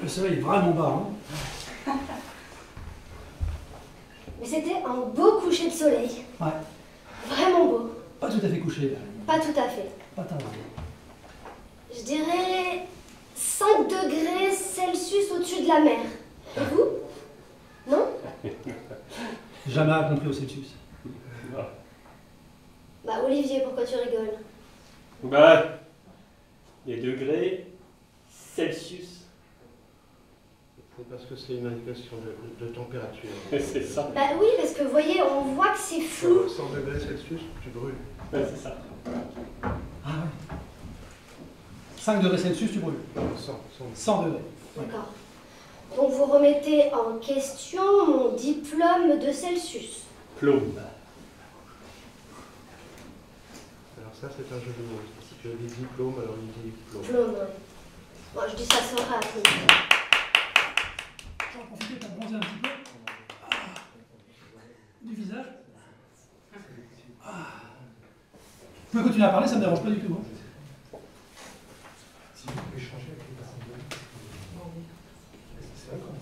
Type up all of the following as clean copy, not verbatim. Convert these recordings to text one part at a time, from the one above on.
Le soleil est vraiment bas, hein. Mais c'était un beau coucher de soleil. Ouais. Vraiment beau. Pas tout à fait couché, là. Pas tout à fait. Pas tard. Je dirais 5 degrés Celsius au-dessus de la mer. Et vous? Non? Jamais compris au Celsius. Bah Olivier, pourquoi tu rigoles? Bah, les degrés Celsius. C'est parce que c'est une indication de température. C'est ça. Bah oui, parce que vous voyez, on voit que c'est flou. 100 degrés Celsius, tu brûles. Ouais, c'est ça. Ah ouais. 5 degrés Celsius, tu brûles. 100 degrés. Ouais. D'accord. Donc vous remettez en question mon diplôme de Celsius. Plombe. Alors ça, c'est un jeu de mots. Si tu dis diplôme, alors il dit diplôme. Diplôme, ouais. Moi, je dis ça sera après. J'en profite pour bronzer un petit peu. Du visage. Tu peux continuer à parler, ça ne me dérange pas du tout. Hein. Si vous pouvez changer avec les personnes de c'est vrai qu'on a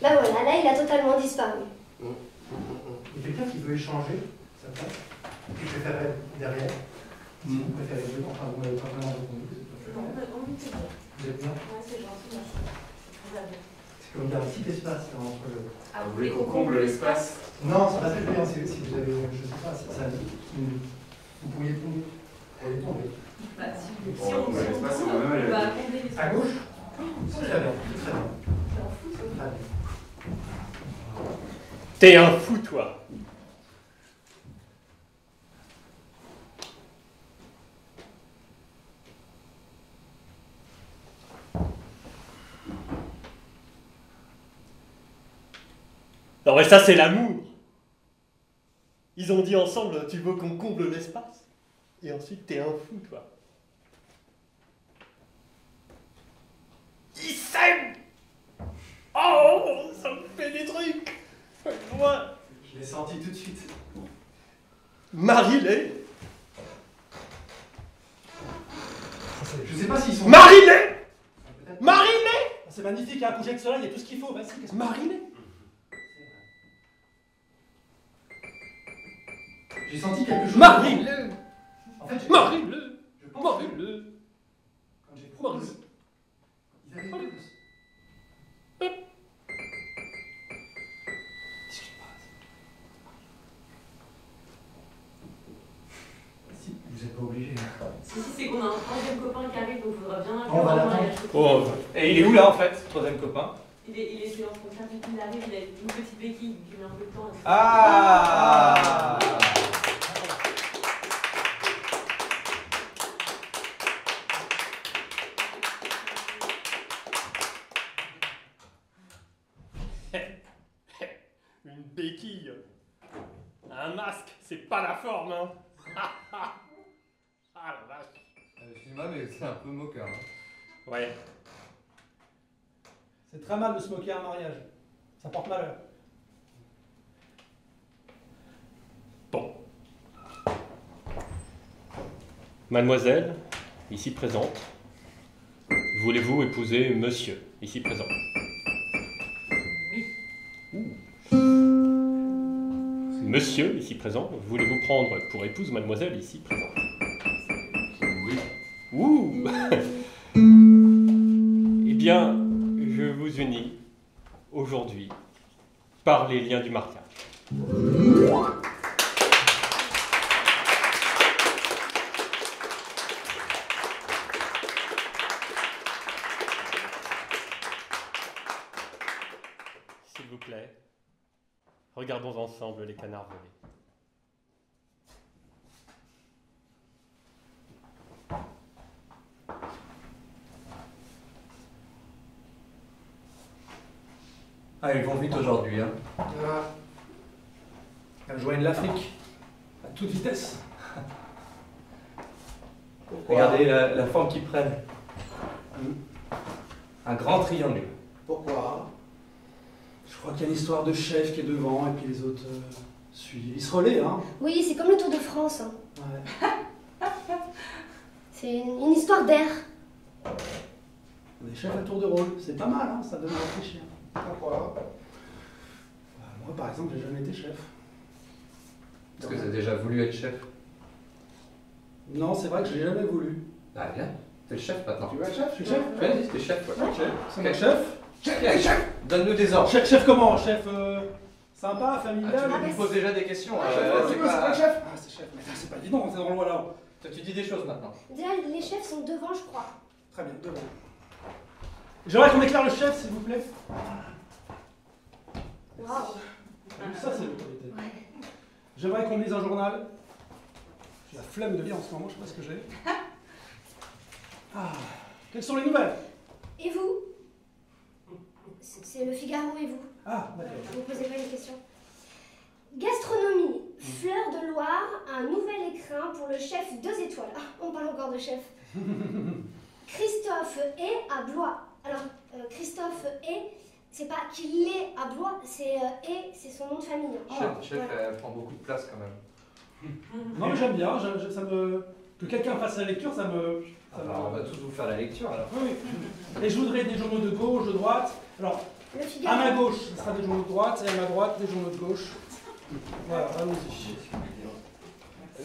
Bah voilà, là il a totalement disparu. Et quelqu'un qui veut échanger, ça passe. Qui préférerait derrière. Si vous préférez devant, enfin vous m'avez pas vraiment répondu. Vous êtes bien? Ouais, c'est gentil, merci. C'est comme dire un petit espace là, entre le. Ah, vous voulez qu'on comble l'espace? Non, c'est pas ça que je veux dire, si vous avez, je sais pas, ça, vous pourriez tomber. Pour les tomber. Bah, si on comble l'espace, on va va combler l'espace. À gauche? Très bien, très bien. C'est un fou, ça. Très bien. T'es un fou, toi. Non mais ça c'est l'amour. Ils ont dit ensemble, tu veux qu'on comble l'espace? Et ensuite t'es un fou, toi. Ils s'aiment. Oh, ça me fait des trucs. Moi. Je l'ai senti tout de suite. Marie-Lé. Je sais pas s'ils sont. Marie-Lé. Marie-Lé. C'est magnifique, il y a un coucher de soleil, il y a tout ce qu'il faut. Vas-y, qu'est-ce que Marie-Lé. J'ai senti quelque chose. Marie-Lé. En fait, Marie-Lé. je pense Marie-Lé. quand j'ai proposé, ils avaient dit si, vous n'êtes pas obligé. Si, c'est qu'on a un troisième copain qui arrive, donc il faudra bien On va avoir un l'attendre. mariage. Oh. Et il est où là en fait, ce troisième copain? Il était en train de faire pipi, il arrive, il a une petite béquille, donc il met un peu de temps. Ah, Une béquille. Un masque, c'est pas la forme, hein. Ah la vache. excuse-moi, mais c'est un peu moqueur. Hein. Ouais. C'est très mal de se moquer à un mariage. Ça porte malheur. Bon. Mademoiselle, ici présente, voulez-vous épouser monsieur, ici présent? Oui. Monsieur, ici présent, voulez-vous prendre pour épouse mademoiselle, ici présente? Oui. Ouh. Eh bien, je vous unis aujourd'hui par les liens du mariage. S'il vous plaît, regardons ensemble les canards volés. Ah, ils vont vite aujourd'hui. Hein. Ah. Elles joignent l'Afrique. À toute vitesse. Regardez la forme qu'ils prennent. Un grand triangle. Pourquoi? Je crois qu'il y a une histoire de chef qui est devant et puis les autres suivent. Ils se relaient, hein? Oui, c'est comme le Tour de France. Hein. Ouais. C'est une histoire d'air. Des chefs à tour de rôle, c'est pas mal, hein, ça donne à réfléchir. Pourquoi? Moi, par exemple, j'ai jamais été chef. Est-ce que tu as déjà voulu être chef? Non, c'est vrai que je l'ai jamais voulu. Ah, viens, t'es le chef maintenant. Tu veux être chef? Je suis chef? Vas-y, t'es chef, ouais. Chef. Quel chef? Chef. Donne-nous des ordres. Chef comment? Chef sympa, familial? Ah, tu me poses déjà des questions. C'est pas chef? Ah, c'est chef, mais c'est pas évident, c'est dans le roi là. Tu dis des choses maintenant. Déjà, les chefs sont devant, je crois. Très bien, devant. J'aimerais qu'on éclaire le chef, s'il vous plaît. Waouh. Ça, c'est l'autorité. Ouais. J'aimerais qu'on lise un journal. J'ai la flemme de lire en ce moment, je sais pas ce que j'ai. Ah, quelles sont les nouvelles? Et vous? C'est le Figaro et vous? Ah, d'accord. Vous ne posez pas une question. Gastronomie. Fleur de Loire, un nouvel écrin pour le chef 2 étoiles. Ah, on parle encore de chef. Christophe est à Blois. Alors, Christophe est, c'est pas qu'il est à Blois, c'est est, c'est son nom de famille. Chef, elle prend beaucoup de place quand même. Non, mais j'aime bien, ça me... que quelqu'un fasse la lecture, ça me... Alors, on va tous vous faire la lecture alors. Oui, oui. Et je voudrais des journaux de gauche, de droite. Alors, Le Figaro. à ma gauche, ce sera des journaux de droite, et à ma droite, des journaux de gauche. Voilà, allons-y.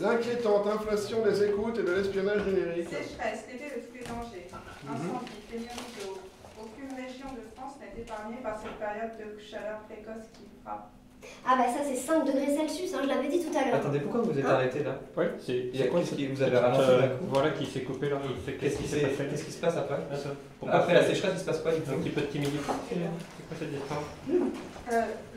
L'inquiétante inflation des écoutes et de l'espionnage numérique. Sécheresse, l'été de tous les dangers. Incendie, pénurie d'eau. Aucune région de France n'est épargnée par cette période de chaleur précoce qui frappe. Ah bah ça c'est 5 degrés Celsius, hein, je l'avais dit tout à l'heure. Attendez, pourquoi vous êtes arrêté là? Oui, c'est Qu'est-ce qui vous avez ralenti d'un coup? Voilà qui s'est coupé là. Qu'est-ce qui se passe après? Pourquoi Après la sécheresse, il se passe quoi du un coup? petit peu de timidité. C'est quoi cette histoire?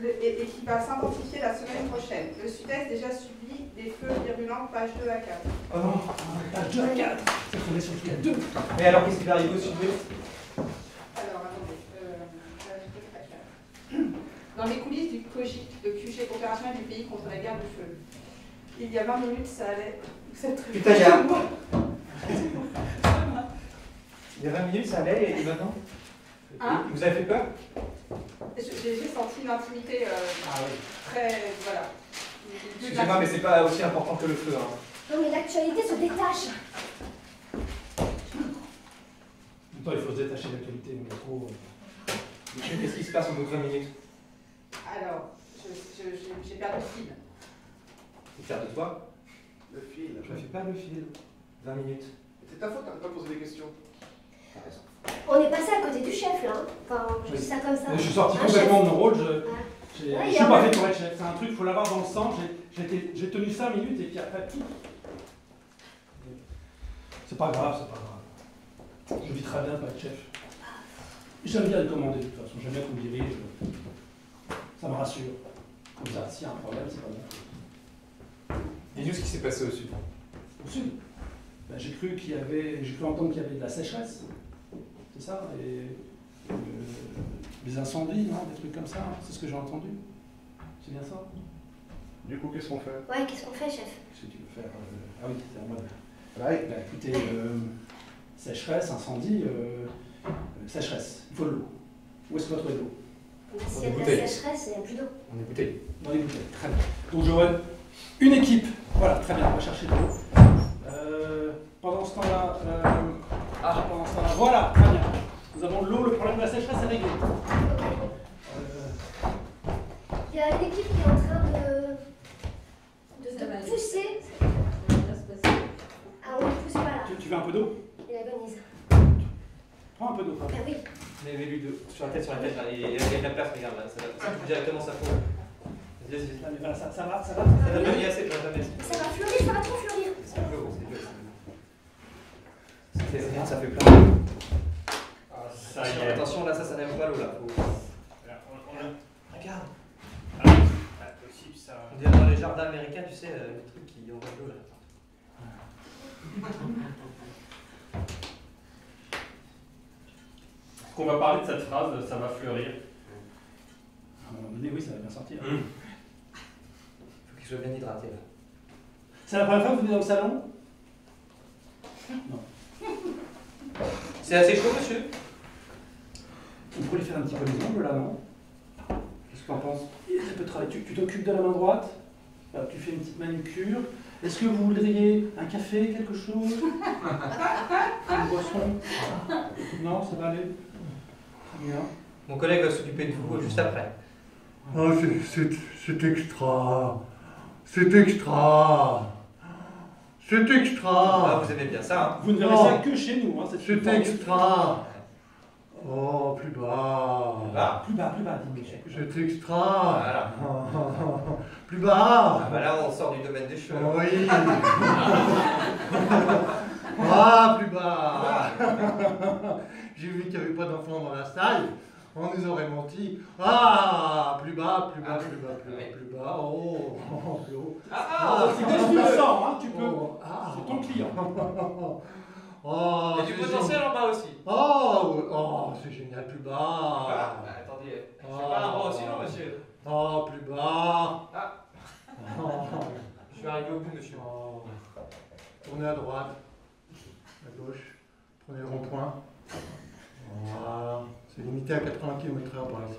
Et qui va s'intensifier la semaine prochaine. Le Sud-Est déjà subit des feux virulents, page 2 à 4. Oh non, page 2 à 4. C'est qu'on est sur le 2. Mais alors, qu'est-ce qui va arriver au Sud-Ouest? Alors, attendez. Page 2 à 4. Dans les coulisses du COGIC, le QG opérationnel du pays contre la guerre du feu. Il y a 20 minutes, ça allait. Putain, il y a 20 minutes, ça allait, et maintenant? Hein? Vous avez fait peur? J'ai senti une intimité très. Voilà. Excusez-moi, mais c'est pas aussi important que le feu. Hein. Non mais l'actualité se détache. En même temps, il faut se détacher de l'actualité, mais trop... Qu'est-ce qui se passe au bout de 20 minutes? Alors, j'ai perdu le fil. Fier de toi? Le fil. Je ne fais pas le fil. 20 minutes. C'est ta faute, t'as pas posé des questions. T'as raison. On est passé à côté du chef là. Hein. Enfin, je dis ça comme ça. Je suis sorti Un complètement de chef. mon rôle, je Ouais, suis pas fait pour être chef. C'est un truc, il faut l'avoir dans le sang. J'ai tenu 5 minutes et puis après, tout. C'est pas grave, c'est pas grave. Je vis très bien pas être chef. J'aime bien le commander de toute façon, j'aime bien qu'on me dirige. Ça me rassure. Comme ça, s'il y a un problème, c'est pas bon. Dis-nous ce qui s'est passé au Sud. Au sud, ben, j'ai cru entendre qu'il y avait de la sécheresse. C'est ça, et des incendies, non, des trucs comme ça. C'est ce que j'ai entendu. C'est bien ça. Du coup, qu'est-ce qu'on fait? Ouais, qu'est-ce qu'on fait, chef? Qu'est-ce que tu veux faire? Ah oui, c'est en mode. Ouais. Ben, écoutez, sécheresse, incendie, sécheresse. Il faut de l'eau. Où est-ce qu'on va trouver de l'eau? S'il y a de la bouteilles. sécheresse, il n'y a plus d'eau. On est bouteille. Dans les bouteilles. Très bien. Donc j'aurai une équipe. Voilà, très bien, on va chercher de l'eau. Pendant ce temps-là, voilà, très bien. Nous avons de l'eau, le problème de la sécheresse est réglé. Il y a une équipe qui est en train de pousser. Ah, on ne pousse pas là. Tu veux un peu d'eau? Il agonise. Prends un peu d'eau. Ah oui. Mais lui, sur la tête, là. Il y a de la place, regarde là. Ça touche directement sa peau. Vas-y, vas-y. Ah, mais voilà, ça va. Ça va bien assez, ça va bien assez. Ça va fleurir, ça va trop fleurir. C'est bleu, c'est bleu. C'est rien, ça fait plein. Ça y est. Attention, là, ça n'aime pas l'eau là. Regarde. Pas possible ça. On dirait dans les jardins américains, tu sais, le truc qui envoie de l'eau là. Qu'on va parler de cette phrase, ça va fleurir. À un moment donné, oui, ça va bien sortir. Faut qu'il soit bien hydraté là. C'est la première fois que vous venez dans le salon? Non. C'est assez chaud, monsieur? On pourrait lui faire un petit peu les ongles là, non? Qu'est-ce que tu en penses? Ça peut travailler. Tu t'occupes de la main droite, là, tu fais une petite manucure, Est-ce que vous voudriez un café, quelque chose? Une boisson? Non, ça va aller? Très bien. Mon collègue va s'occuper de vous juste après. Oh, c'est extra. C'est extra. C'est Ah, extra. vous aimez bien ça, hein? Vous ne verrez ça que chez nous, hein, cette C'est forme. extra. Oh, plus bas. Là. Plus bas, dis Michel. C'est extra. Voilà. Plus bas. Ah bah là, on sort du domaine des cheveux. Oui. Ah, plus bas. J'ai vu qu'il n'y avait pas d'enfants dans la salle. On nous aurait menti. Ah, plus bas, plus bas, plus bas, plus bas, plus bas. Oh, plus haut. C'est que tu le sens, hein, tu peux. Oh, ah. C'est ton client. Oh, Il y a du c'est potentiel en bas aussi. Oh, c'est génial, plus Voilà. bas. Bah, attendez, c'est Oh. pas un rang aussi, non, monsieur? Oh, plus bas. Ah. Oh. Je suis arrivé au bout, monsieur. Oh. Tournez à droite, à gauche, prenez le rond-point. Voilà. C'est limité à 80 km/h par ici.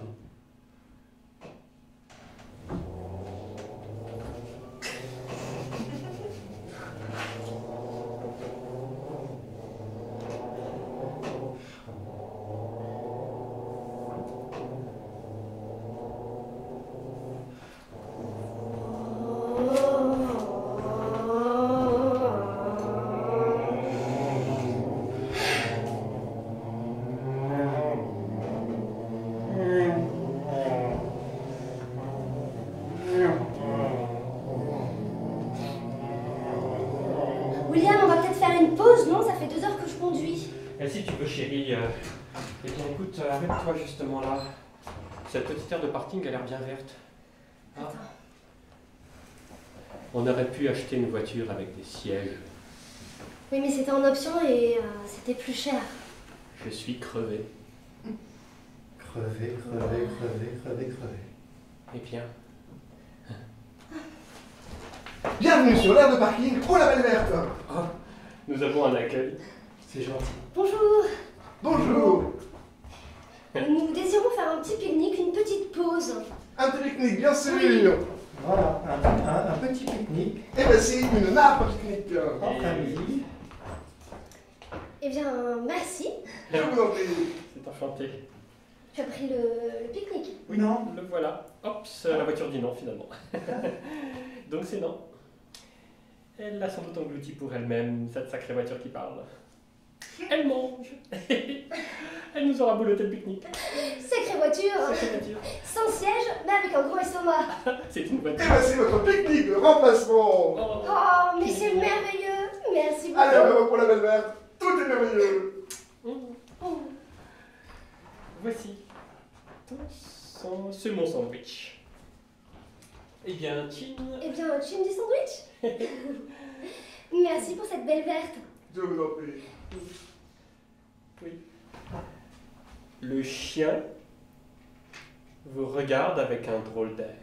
William, on va peut-être faire une pause, non? Ça fait 2 heures que je conduis. Et si tu veux, chérie, eh bien écoute, arrête-toi justement là. Cette petite aire de parking a l'air bien verte. Ah. Attends. On aurait pu acheter une voiture avec des sièges. Oui, mais c'était en option et c'était plus cher. Je suis crevé. Crever, crever, crever, crever, crever. Eh bien, Bienvenue sur l'aire de parking pour la Belle Verte. nous avons un accueil. C'est gentil. Bonjour. Bonjour. Nous désirons faire un petit pique-nique, une petite pause. Un petit pique-nique, bien sûr. Oui. Voilà, un petit pique-nique Et voici une nappe pique-nique. en famille. Eh bien, merci. Je vous en prie. C'est enchanté. Tu as pris le pique-nique. Oui, non, le voilà. Hop, la voiture dit non finalement. Donc c'est non. Elle l'a sans doute englouti pour elle-même, cette sacrée voiture qui parle. Elle mange. Elle nous aura bouloté le pique-nique. Sacrée voiture. Sacrée voiture. Sans siège, mais avec un gros estomac. C'est une Et voiture. voici votre pique-nique de remplacement. Oh. Oh, mais c'est merveilleux. Merci beaucoup. Allez, on va pour la Belle Verte. Tout est merveilleux. Oh. Voici c'est mon sandwich. Eh bien, Chin, Eh bien, tu aimes du sandwich? Merci pour cette belle verte. Je vous en prie. oui. Le chien vous regarde avec un drôle d'air.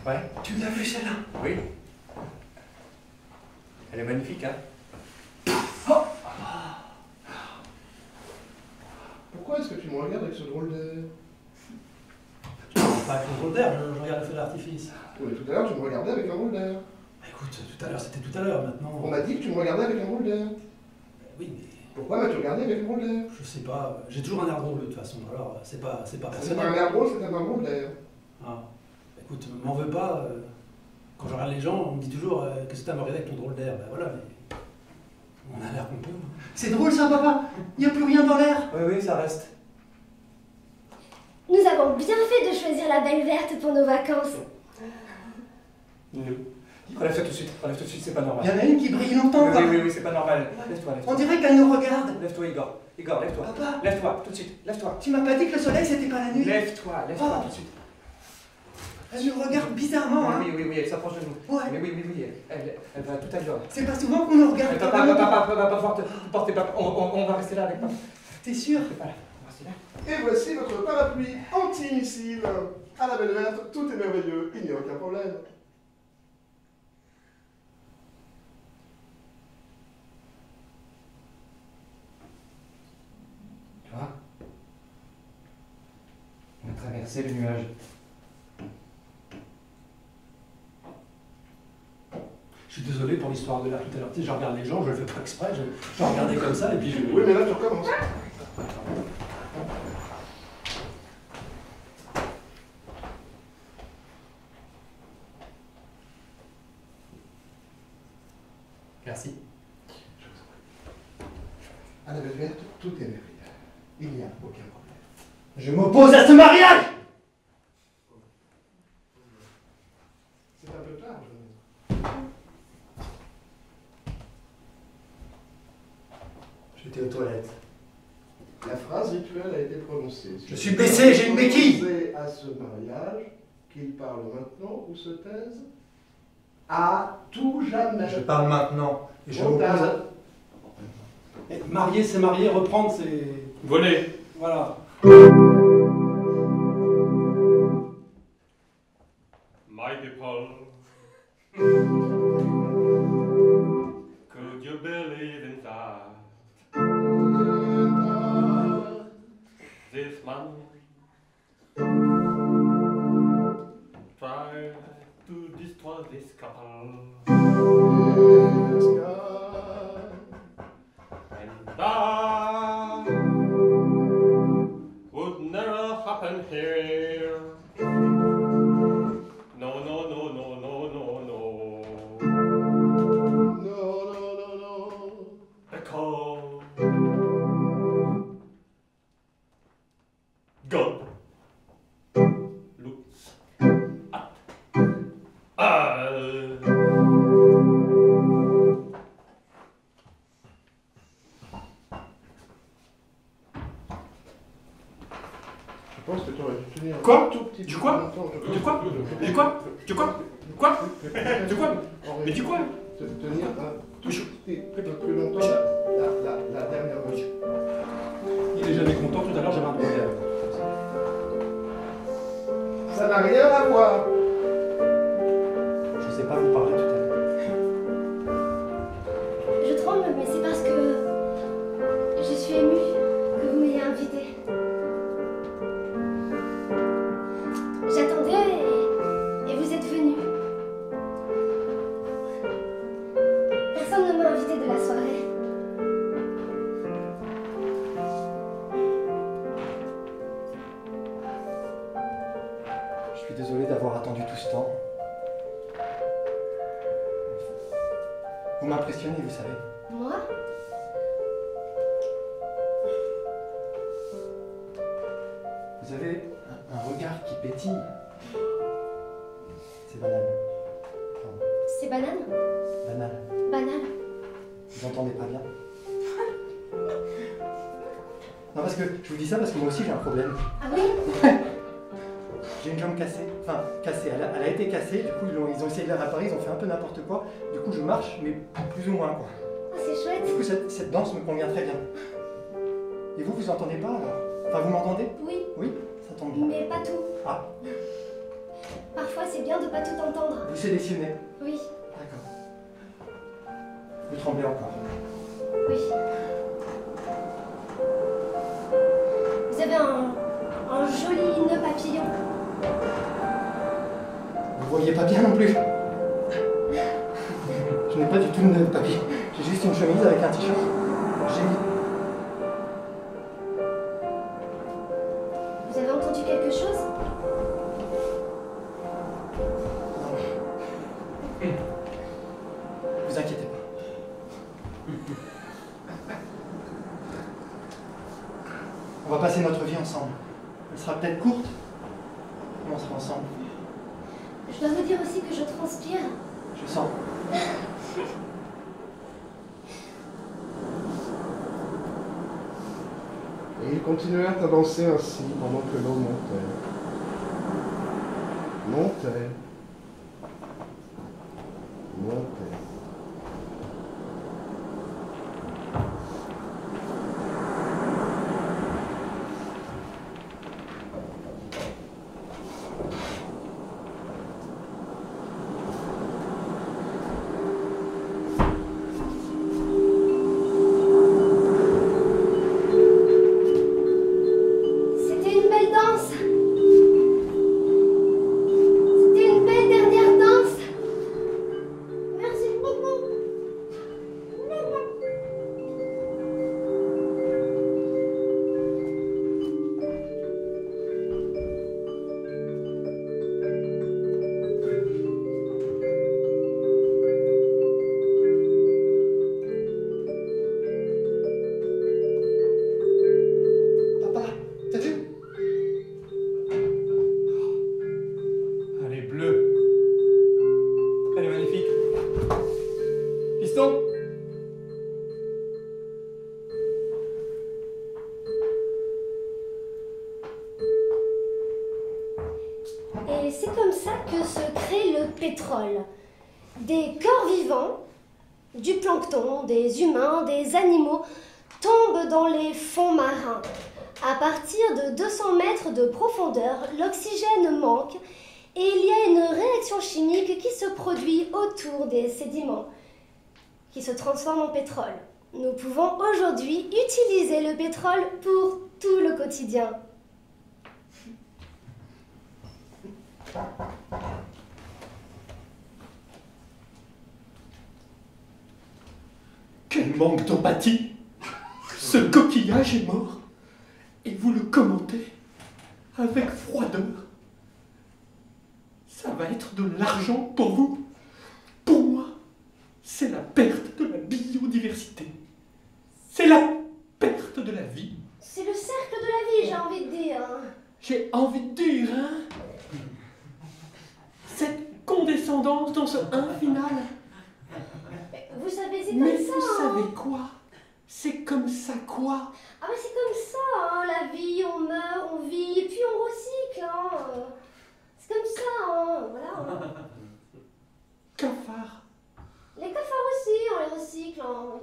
Ouais. Tu l'as vu celle-là? Oui. Elle est magnifique, hein? Pourquoi est-ce que tu me regardes avec ce drôle d'air? Pas avec le drôle d'air, je regarde le feu d'artifice. Oui, tout à l'heure, tu me regardais avec un drôle d'air. Écoute, tout à l'heure, c'était tout à l'heure, maintenant. On m'a dit que tu me regardais avec un drôle d'air. Oui, mais Pourquoi m'as-tu regardé avec un drôle d'air? je sais pas, j'ai toujours un air drôle de toute façon, alors c'est pas C'est pas personnel. un air drôle, c'est un drôle d'air. Ah. Écoute, m'en veux pas, quand je regarde les gens, on me dit toujours que c'est à me regarder avec ton drôle d'air. Ben voilà, mais on a l'air qu'on peut. C'est drôle ça, papa. Il n'y a plus rien dans l'air. Oui, ça reste. Nous avons bien fait de choisir la belle verte pour nos vacances. Nous. Relève-toi tout de suite, c'est pas normal. Il y en a une qui brille longtemps. Oui, c'est pas normal. Lève-toi, On dirait qu'elle nous regarde. Lève-toi, Igor. Igor, lève-toi. Papa, Lève-toi, tout de suite, lève-toi. tu m'as pas dit que le soleil c'était pas la nuit. Lève-toi, Ah. tout de suite. Elle nous regarde bizarrement. Hein. Oui, elle s'approche de nous. Ouais. Mais oui, elle va tout à l'heure. C'est pas souvent qu'on nous regarde. Papa va pas pouvoir te porter, papa. On va rester là avec papa. T'es sûr? Voilà, on va rester là. Et voici votre parapluie anti-missile. À la Belle Verte, tout est merveilleux, il n'y a aucun problème. Tu vois? On a traversé le nuage. suis désolé pour l'histoire de l'air tout à l'heure. Tu sais, je regarde les gens, je le fais pas exprès, je regardais comme ça et puis je... Oui, mais là, tu recommences. Merci. À la belle verte, tout est merveilleux. Il n'y a aucun problème. Je m'oppose à ce mariage! C'est un peu tard, jeune homme. J'étais aux toilettes. La phrase rituelle a été prononcée. Je suis blessé, j'ai une béquille. Opposé à ce mariage, qu'il parle maintenant ou se taise à tout jamais. Je parle maintenant. Et je Trop m'oppose tard. à... Et marier, c'est marier, reprendre, c'est... Voler. Voilà. My people, could you believe in that? This man tried to destroy this couple, and that would never happen here. No, no, no, no, no, no, no. No, no, no, no. Because God looks at us. Je pense que tu aurais dû tenir Quoi un tout petit Du peu quoi longtemps. Du quoi Du quoi Du quoi Quoi Du quoi Mais du quoi Tenir un tout Monsieur. petit peu plus longtemps la dernière note. Il est jamais content, tout à l'heure j'avais un problème. Ça n'a rien à voir. Je sais pas vous parler tout à l'heure. Je tremble, mais c'est parce que je suis émue que vous m'ayez invitée. J'attendais et vous êtes venu. Personne ne m'a invité de la soirée. Je suis désolé d'avoir attendu tout ce temps. Vous m'impressionnez, vous savez. Moi? Vous avez un regard qui pétille. C'est banal. Pardon. C'est banal? Banal. Banal. Vous entendez pas bien? Non, parce que je vous dis ça parce que moi aussi j'ai un problème. Ah oui? J'ai une jambe cassée. Enfin, cassée. Elle a été cassée. Du coup, ils ont essayé de la réparer. Ils ont fait un peu n'importe quoi. Du coup, je marche, mais plus ou moins, quoi. Ah, c'est chouette. Du coup, cette danse me convient très bien. Et vous, vous entendez pas alors? Enfin, vous m'entendez? Oui, Oui? Ça tombe bien. mais pas tout. Ah, Parfois, c'est bien de pas tout entendre. vous sélectionnez. Oui, D'accord. Vous tremblez encore. oui. Vous avez un joli nœud papillon. Vous voyez pas bien non plus. Je n'ai pas du tout de nœud de papillon. J'ai juste une chemise avec un t-shirt. J'ai mis. Vous avez entendu quelque chose? Non. Vous inquiétez pas. On va passer notre vie ensemble. Elle sera peut-être courte, mais on sera ensemble. Je dois vous dire aussi que je transpire. Je sens. Et ils continuèrent à danser ainsi pendant que l'eau montait. Montait. Montait. C'était une belle danse. C'était une instant. Et c'est comme ça que se crée le pétrole. Des corps vivants, du plancton, des humains, des animaux, tombent dans les fonds marins. À partir de 200 mètres de profondeur, l'oxygène manque et il y a une réaction chimique qui se produit autour des sédiments, qui se transforme en pétrole. Nous pouvons aujourd'hui utiliser le pétrole pour tout le quotidien. Quel manque d'empathie! Ce coquillage est mort et vous le commentez avec froideur. Ça va être de l'argent pour vous. Pour moi, c'est la perte de la biodiversité. C'est la perte de la vie. C'est le cercle de la vie, j'ai envie de dire. J'ai envie de dire, hein? Cette condescendance dans ce 1 final. Vous savez, c'est Mais comme ça. vous savez quoi? C'est comme ça quoi? Ah mais c'est comme ça, hein, la vie, on meurt, on vit, et puis on recycle. Hein. C'est comme ça, hein, voilà. Hein. Cafard. Les cafards aussi, on les recycle. Hein.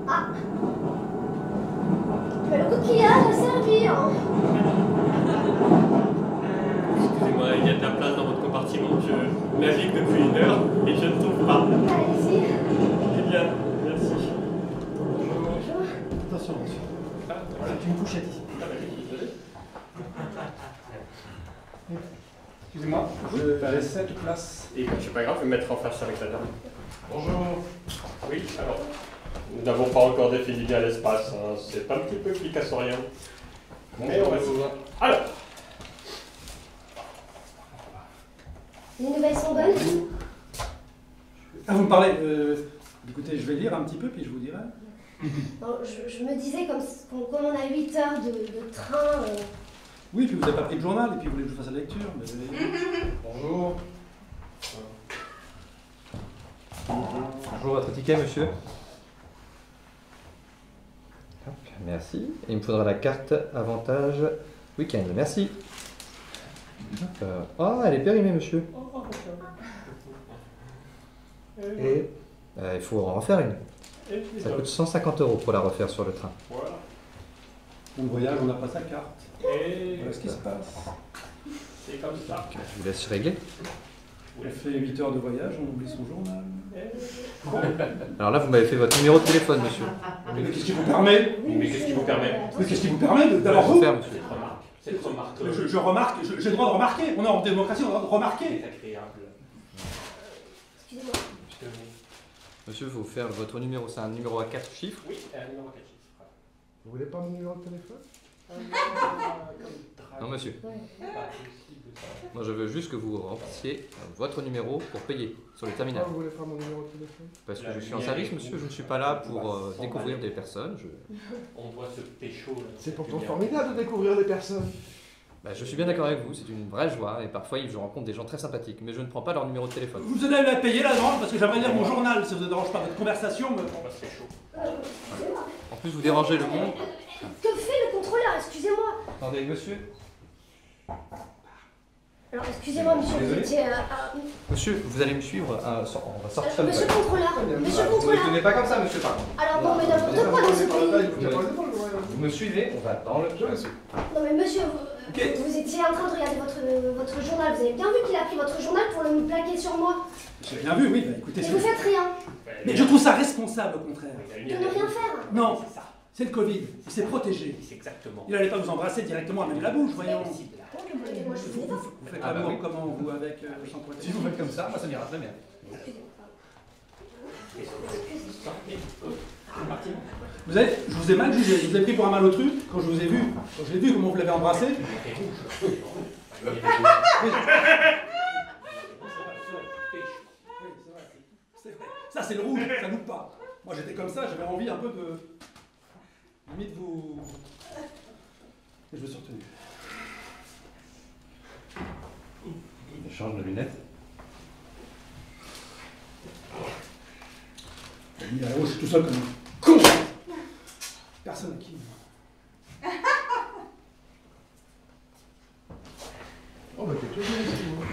Ah, mais le coquillage a servi. Hein. Excusez-moi, il y a de la place dans votre compartiment. Je navigue depuis 1 heure et je ne trouve pas. Allez-y. Eh bien, merci. Bonjour. Attention, monsieur. Ah, voilà. C'est une couchette ici. Ah, bah, désolé. Excusez-moi, je laisse cette place. Et c'est pas grave, je vais me mettre en face avec la dame. Bonjour. Oui, alors. Nous n'avons pas encore défini bien l'espace. Hein. C'est un petit peu picassorien. Mais on va voir. Alors. Les nouvelles sont bonnes. Ah, vous me parlez. Écoutez, je vais lire un petit peu, puis je vous dirai. Non, je me disais, comme on a 8 heures de train. Oui, puis vous n'avez pas pris le journal, et puis vous voulez que je fasse la lecture. Mais... Bonjour. Bonjour, votre ticket, monsieur. Hop, merci. Et il me faudra la carte avantage week-end. Merci. Oh, elle est périmée, monsieur. Et il faut en refaire une. Ça coûte 150 € pour la refaire sur le train. Voilà. On voyage, on n'a pas sa carte. Et Voilà ce qui se passe. c'est comme ça. Je vous laisse régler. On fait 8 heures de voyage, on oublie son journal. Alors là, vous m'avez fait votre numéro de téléphone, monsieur. Mais qu'est-ce qui vous permet? Mais qu'est-ce qui vous permet? Mais qu'est-ce qui vous permet d'avoir Vous vous? faire, monsieur. Cette remarque. Je remarque, j'ai le droit de remarquer. On est en démocratie, on a le droit de remarquer. C'est agréable. Excusez-moi. Monsieur, il faut faire votre numéro. C'est un numéro à 4 chiffres. Oui, un numéro 4 chiffres. Vous voulez pas mon numéro de téléphone? Non, monsieur. Moi, je veux juste que vous remplissiez votre numéro pour payer sur le terminal. Pourquoi vous voulez pas mon numéro de téléphone? Parce que je suis en service, monsieur. Je ne suis pas là pour découvrir des personnes. On doit se pécho. Là. C'est pourtant formidable de découvrir des personnes. Bah, je suis bien d'accord avec vous. C'est une vraie joie. Et parfois, je rencontre des gens très sympathiques. Mais je ne prends pas leur numéro de téléphone. Vous allez la payer la grande parce que j'aimerais lire mon journal. Si ça vous dérange pas votre conversation, me... On va se pécho. Excusez-moi. En plus, vous dérangez le monde. Que fait le contrôleur? Excusez-moi. Attendez, monsieur. Alors, excusez-moi, monsieur, vous Désolé. étiez. Monsieur, vous allez me suivre. On va sortir. Monsieur le contrôleur. Monsieur le Vous ne contrôleur. tenez pas comme ça, monsieur, par contre. Alors, bon, mais n'importe quoi dans ce pays. Vous me suivez, on va dans le... Non, mais monsieur, vous étiez en train de regarder votre journal. Vous avez bien vu qu'il a pris votre journal pour le plaquer sur moi. J'ai bien vu, oui. Bah, écoutez, Mais vous faites rien. mais je trouve ça responsable, au contraire. De ne rien faire. Non, C'est ça. c'est le Covid. Il s'est protégé. C'est exactement. Il n'allait pas vous embrasser directement à même la bouche, voyons. Moi, je vous ai pas. Vous faites Ah, bah l'amour oui. comment, vous, avec sans protection? Si vous faites comme ça, moi ça m'ira très bien. Vous savez, je vous ai mal jugé. Je vous ai pris pour un malotru quand je vous ai vu. Quand je l'ai vu, comment vous l'avez embrassé. Ça, c'est le rouge, ça loupe pas. Moi, j'étais comme ça, j'avais envie un peu de... limite vous... Et je me suis retenu. Je change de lunettes. Je suis tout seul comme un con. Personne à qui. Oh bah t'es tout bien ici, moi.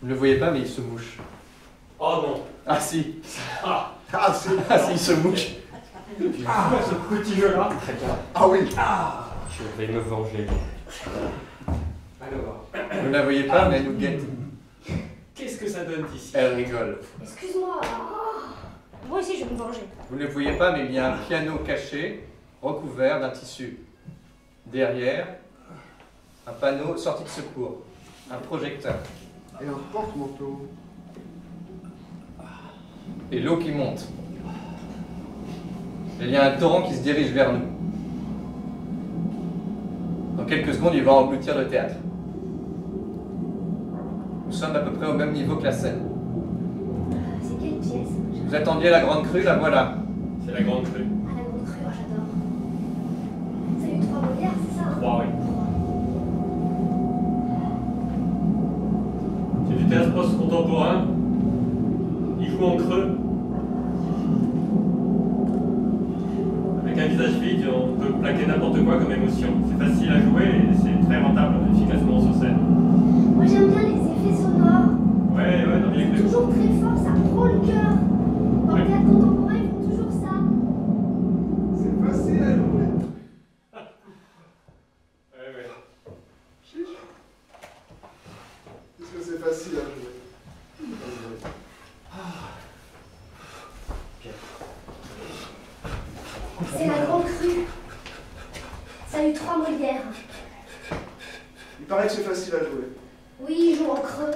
Vous ne le voyez pas, mais il se mouche. Oh non. Ah si. Ah, Ah si. Ah si, il se mouche. ce petit jeu-là. Très bien. Ah oui. Je vais me venger. Alors, Vous ne la voyez pas, mais elle nous guette. qu'est-ce que ça donne ici? Elle rigole. Excuse-moi. Moi aussi, je vais me venger. Vous ne le voyez pas, mais il y a un piano caché, recouvert d'un tissu. Derrière, un panneau sortie de secours. Un projecteur. Et un porte-manteau. Et l'eau qui monte. Il y a un torrent qui se dirige vers nous. Dans quelques secondes, il va engloutir le théâtre. Nous sommes à peu près au même niveau que la scène. C'est quelle pièce? Vous attendiez la grande crue, la voilà. C'est la grande crue. Ah, la grande crue, oh, j'adore. Ça a eu 3 Molières, c'est ça? 3, oui. C'est du théâtre post-contemporain. Il joue en creux. Avec un visage vide, on peut plaquer n'importe quoi comme émotion. C'est facile à jouer et c'est très rentable efficacement sur scène. Moi, j'aime bien les effets sonores. Ouais, non, bien C'est cru. toujours très fort, ça prend le cœur. Dans le théâtre contemporain, ils font toujours ça. C'est facile à jouer. Ouais. Chiche. Qu'est-ce que c'est facile à jouer? C'est la grande crue. Ça a eu 3 Molières. Il paraît que c'est facile à jouer. Oui, ils jouent en creux.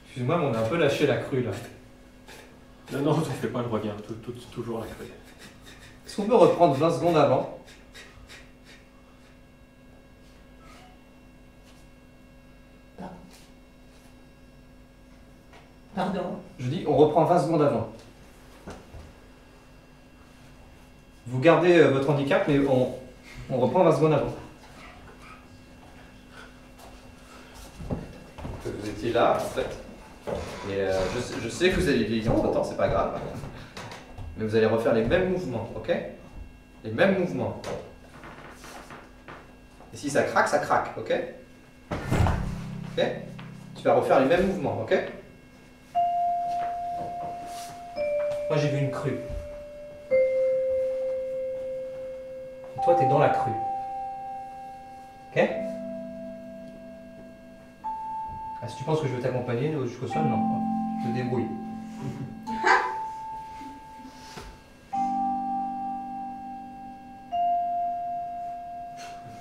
Excuse-moi, mais on a un peu lâché la crue là. Non, tu fais pas le regard, toujours la crue. Est-ce qu'on peut reprendre 20 secondes avant? Pardon? Je dis, on reprend 20 secondes avant. Vous gardez votre handicap, mais on reprend 20 secondes avant. Vous étiez là, en fait. Et je sais que vous allez vieillir entre temps, c'est pas grave. Mais vous allez refaire les mêmes mouvements, ok? Les mêmes mouvements. Et si ça craque, ok? Ok? Tu vas refaire les mêmes mouvements, ok? Moi j'ai vu une crue. Toi t'es dans la crue. Ok? Ah, si tu penses que je vais t'accompagner jusqu'au sol, non. Tu te débrouilles.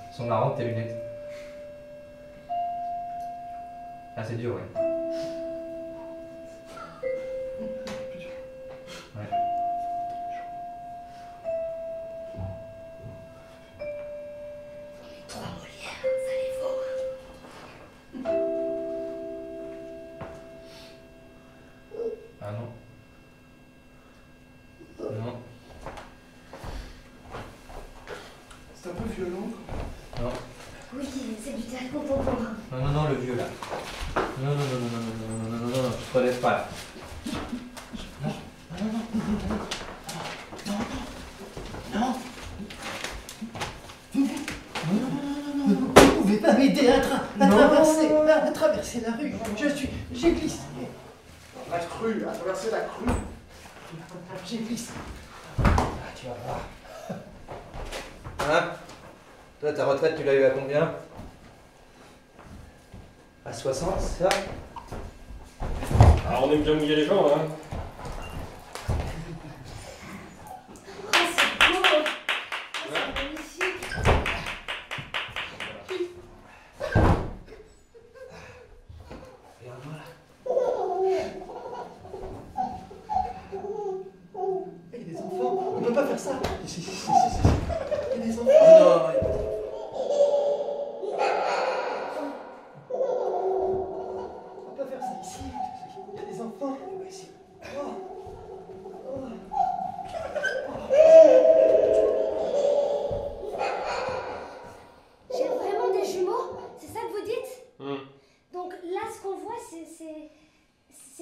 Elles sont marrantes tes lunettes. Ah c'est dur, ouais. Ouais. Les 3 Molières, ça les vaut. Ah non. Non. C'est un peu violent. Non. Oui, c'est du théâtre contemporain. Non, le vieux là. Non, tu te relèves pas là. Vous pouvez pas m'aider à traverser la rue. J'ai glissé. La crue, à traverser la crue. J'ai glissé. Ah, tu vas voir. Hein? Toi, ta retraite, tu l'as eu à combien? À 60, c'est ça? Alors on aime bien mouiller les gens, hein. Oh, c'est beau. Oh, c'est magnifique. Regarde-moi là. Il y a des enfants. On peut pas faire ça. Si. Il y a des enfants. Oh non, On peut pas faire ça ici. Il y a des enfants. Ici.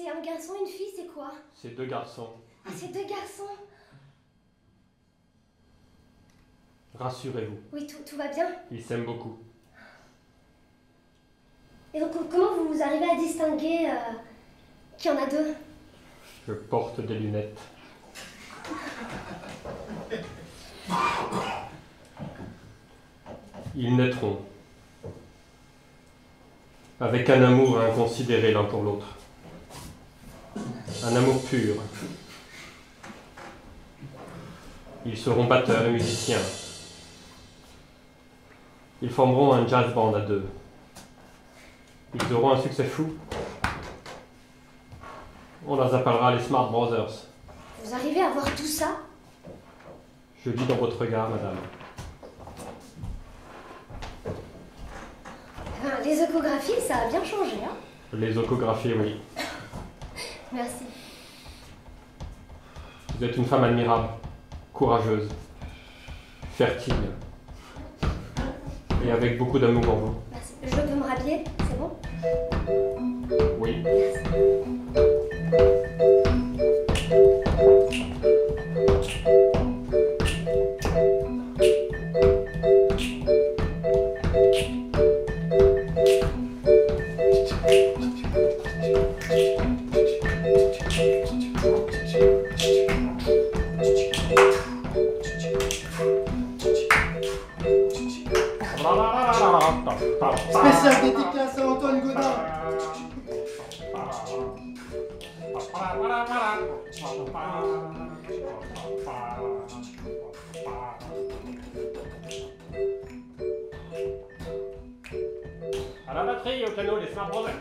C'est un garçon et une fille, c'est quoi? C'est 2 garçons. Ah, c'est 2 garçons. Rassurez-vous, Oui, tout va bien. ils s'aiment beaucoup. Et donc, comment vous arrivez à distinguer qu'il y en a 2? Je porte des lunettes. Ils naîtront avec un amour inconsidéré l'un pour l'autre. Un amour pur. Ils seront batteurs et musiciens. Ils formeront un jazz band à 2. Ils auront un succès fou. On les appellera les Smart Brothers. Vous arrivez à voir tout ça? Je lis dans votre regard, madame. Enfin, les échographies, ça a bien changé, hein? Les échographies, oui. Merci. Vous êtes une femme admirable, courageuse, fertile, et avec beaucoup d'amour en vous. Merci. Je peux me rhabiller, c'est bon? Oui. Spécial dédicace à Antoine Godin. À la batterie, au piano, les Smart Brothers.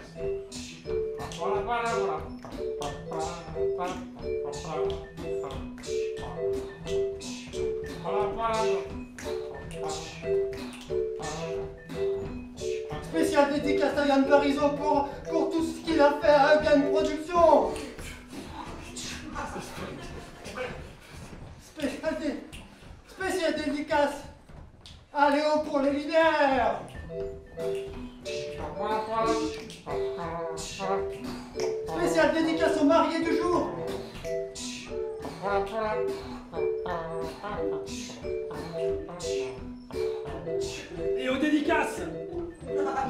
Spécial dédicace à Yann Parisot pour tout ce qu'il a fait à Gun Production. Spécial dédicace à Léo pour les lumières. Spécial dédicace aux mariés du jour. Et aux dédicaces.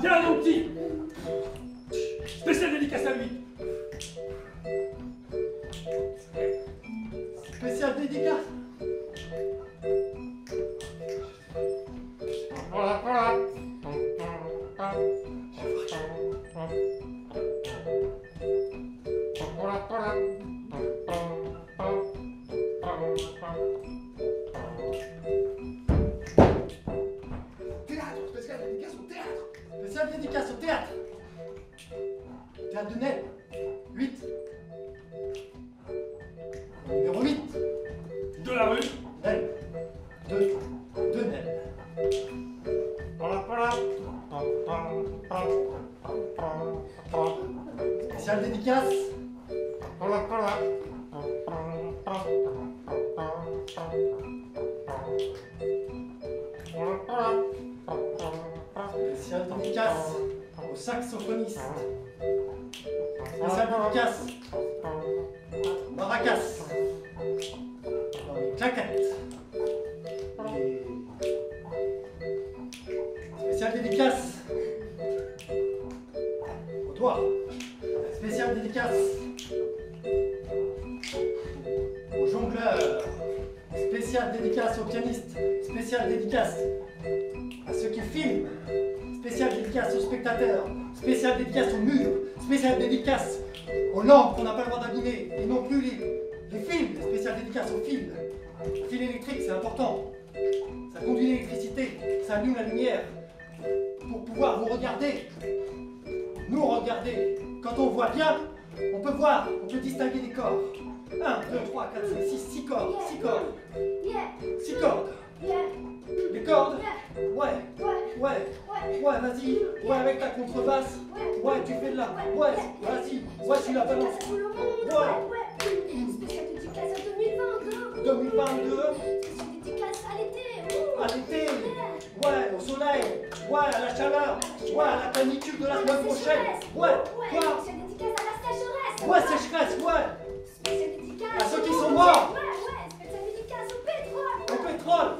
Bien mon petit. Spécial dédicace à lui. Spécial dédicace. Spécial dédicace au théâtre. Spécial dédicace au théâtre. Théâtre de Nel. 8. Numéro 8. De la rue. Nel. 2. De Nel. Spécial dédicace. Spécial dédicace au saxophoniste. Spécial dédicace au maracas. Dans les claquettes. Spécial dédicace au doigt. Spécial dédicace au jongleur. Spécial dédicace aux pianistes. Spécial dédicace à ceux qui filment. Spécial dédicace aux spectateurs. Spécial dédicace aux murs. Spécial dédicace aux lampes qu'on n'a pas le droit d'abîmer. Et non plus les fils. Spécial dédicace aux fils. Fil électrique, c'est important. Ça conduit l'électricité. Ça allume la lumière. Pour pouvoir vous regarder. Nous regarder. Quand on voit bien, on peut voir, on peut distinguer des corps. 1, 2, 3, 4, 5, 6, 6 cordes. 6 cordes. 6 cordes. Les cordes. Ouais, vas-y. Ouais, avec ta contrebasse. Ouais, tu fais de la. Ouais, vas-y. Ouais, tu la balances. Ouais. Spécial dédicace à 2022. 2022. Spécial dédicace à l'été. À l'été. Ouais, au soleil. Ouais, à la chaleur. Ouais, à la canicule de la semaine prochaine. Ouais, quoi. Spécial dédicace à la sécheresse. Ouais, sécheresse, ouais. Spéciale dédicace. À ceux qui sont morts. Ouais, spéciale dédicace au pétrole. Au pétrole.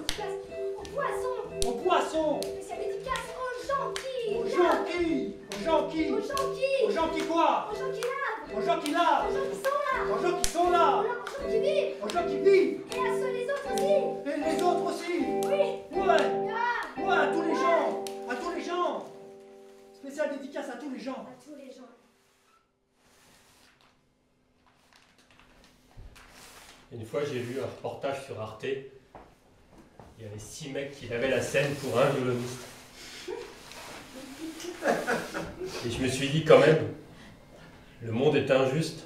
Au poisson. Au poisson. Spéciale dédicace aux gens qui. Aux gens qui. Aux gens qui. Aux gens qui. Aux gens qui quoi? Aux gens qui lavent. Aux gens qui lavent. Aux gens qui sont là. Aux gens qui sont là. Aux gens qui vivent. Aux gens qui vivent. Et à ceux les autres aussi. Et les autres aussi. Oui. Ouais. Ah. Ouais, à tous les gens. À tous les gens. Spéciale dédicace à tous les gens. À tous les gens. Une fois, j'ai vu un reportage sur Arte. Il y avait 6 mecs qui lavaient la scène pour un violoniste. Et je me suis dit quand même, le monde est injuste.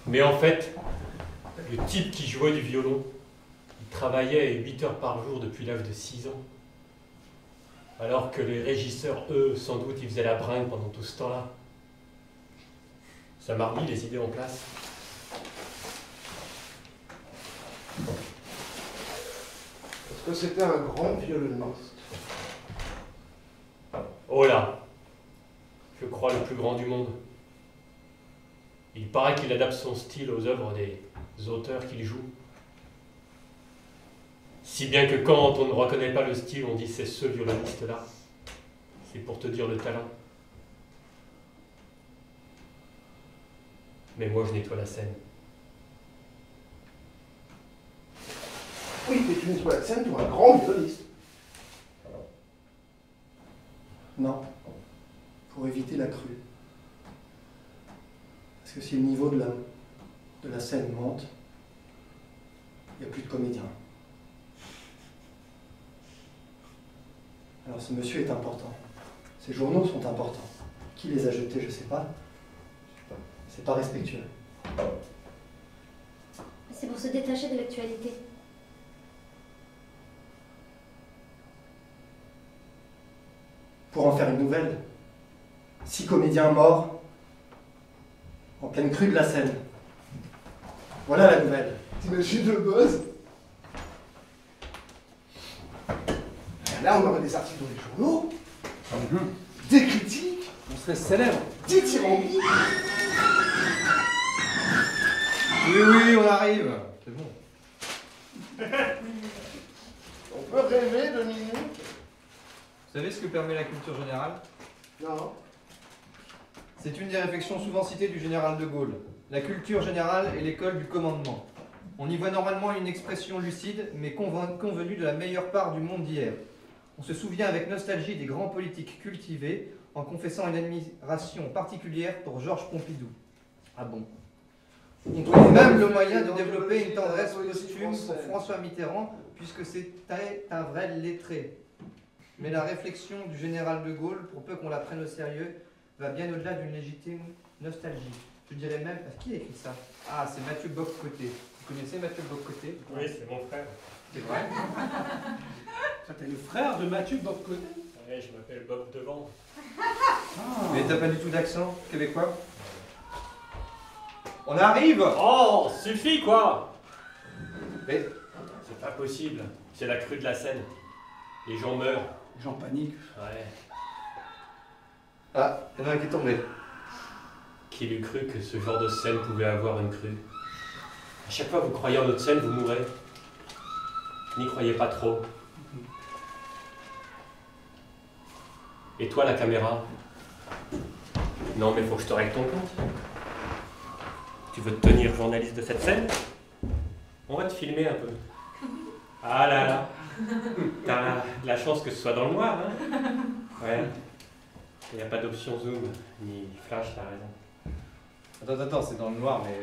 Mais en fait, le type qui jouait du violon, il travaillait 8 heures par jour depuis l'âge de 6 ans. Alors que les régisseurs, eux, sans doute, ils faisaient la bringue pendant tout ce temps-là. Ça m'a remis les idées en place. Est-ce que c'était un grand violoniste? Oh là, je crois le plus grand du monde. Il paraît qu'il adapte son style aux œuvres des auteurs qu'il joue. Si bien que quand on ne reconnaît pas le style, on dit c'est ce violoniste-là. C'est pour te dire le talent. Mais moi je nettoie la scène. Oui, mais tu nettoies la scène pour un grand violoniste. Non. Pour éviter la crue. Parce que si le niveau de la scène monte, il n'y a plus de comédiens. Alors ce monsieur est important. Ces journaux sont importants. Qui les a jetés, je ne sais pas. C'est pas respectueux. C'est pour se détacher de l'actualité. Pour en faire une nouvelle. 6 comédiens morts en pleine crue de la Seine. Voilà la nouvelle. T'imagines le buzz? Là, on aurait des articles dans les journaux, des critiques, On serait célèbre. des tyrannies. Oui, on arrive. C'est bon. On peut rêver 2 minutes? Vous savez ce que permet la culture générale? Non. C'est une des réflexions souvent citées du général de Gaulle. La culture générale est l'école du commandement. On y voit normalement une expression lucide, mais convenue de la meilleure part du monde d'hier. On se souvient avec nostalgie des grands politiques cultivés, en confessant une admiration particulière pour Georges Pompidou. Ah bon? On trouve même le moyen de développer une tendresse posthume pour François Mitterrand, puisque c'était un vrai lettré. Mais la réflexion du général de Gaulle, pour peu qu'on la prenne au sérieux, va bien au-delà d'une légitime nostalgie. Je dirais même, qui a écrit ça? Ah, c'est Mathieu Bock-Côté. Vous connaissez Mathieu Bock-Côté? Oui, c'est mon frère. C'est vrai? Ça, t'es le frère de Mathieu Bock-Côté. Ouais, je m'appelle Bob Devant. Mais t'as pas du tout d'accent québécois? On arrive! Oh, suffit quoi! Mais C'est pas possible. C'est la crue de la Seine. Les gens meurent. Les gens paniquent. Ouais. ah, il y en a un qui est tombé. Qui eût cru que ce genre de scène pouvait avoir une crue? À chaque fois que vous croyez en notre scène, vous mourrez. N'y croyez pas trop. Et toi, la caméra? Non, mais faut que je te règle ton compte. Tu veux te tenir journaliste de cette scène? On va te filmer un peu. Ah là là. T'as de la chance que ce soit dans le noir, hein? Ouais. Il n'y a pas d'option zoom, ni flash, t'as raison. Attends, c'est dans le noir, mais...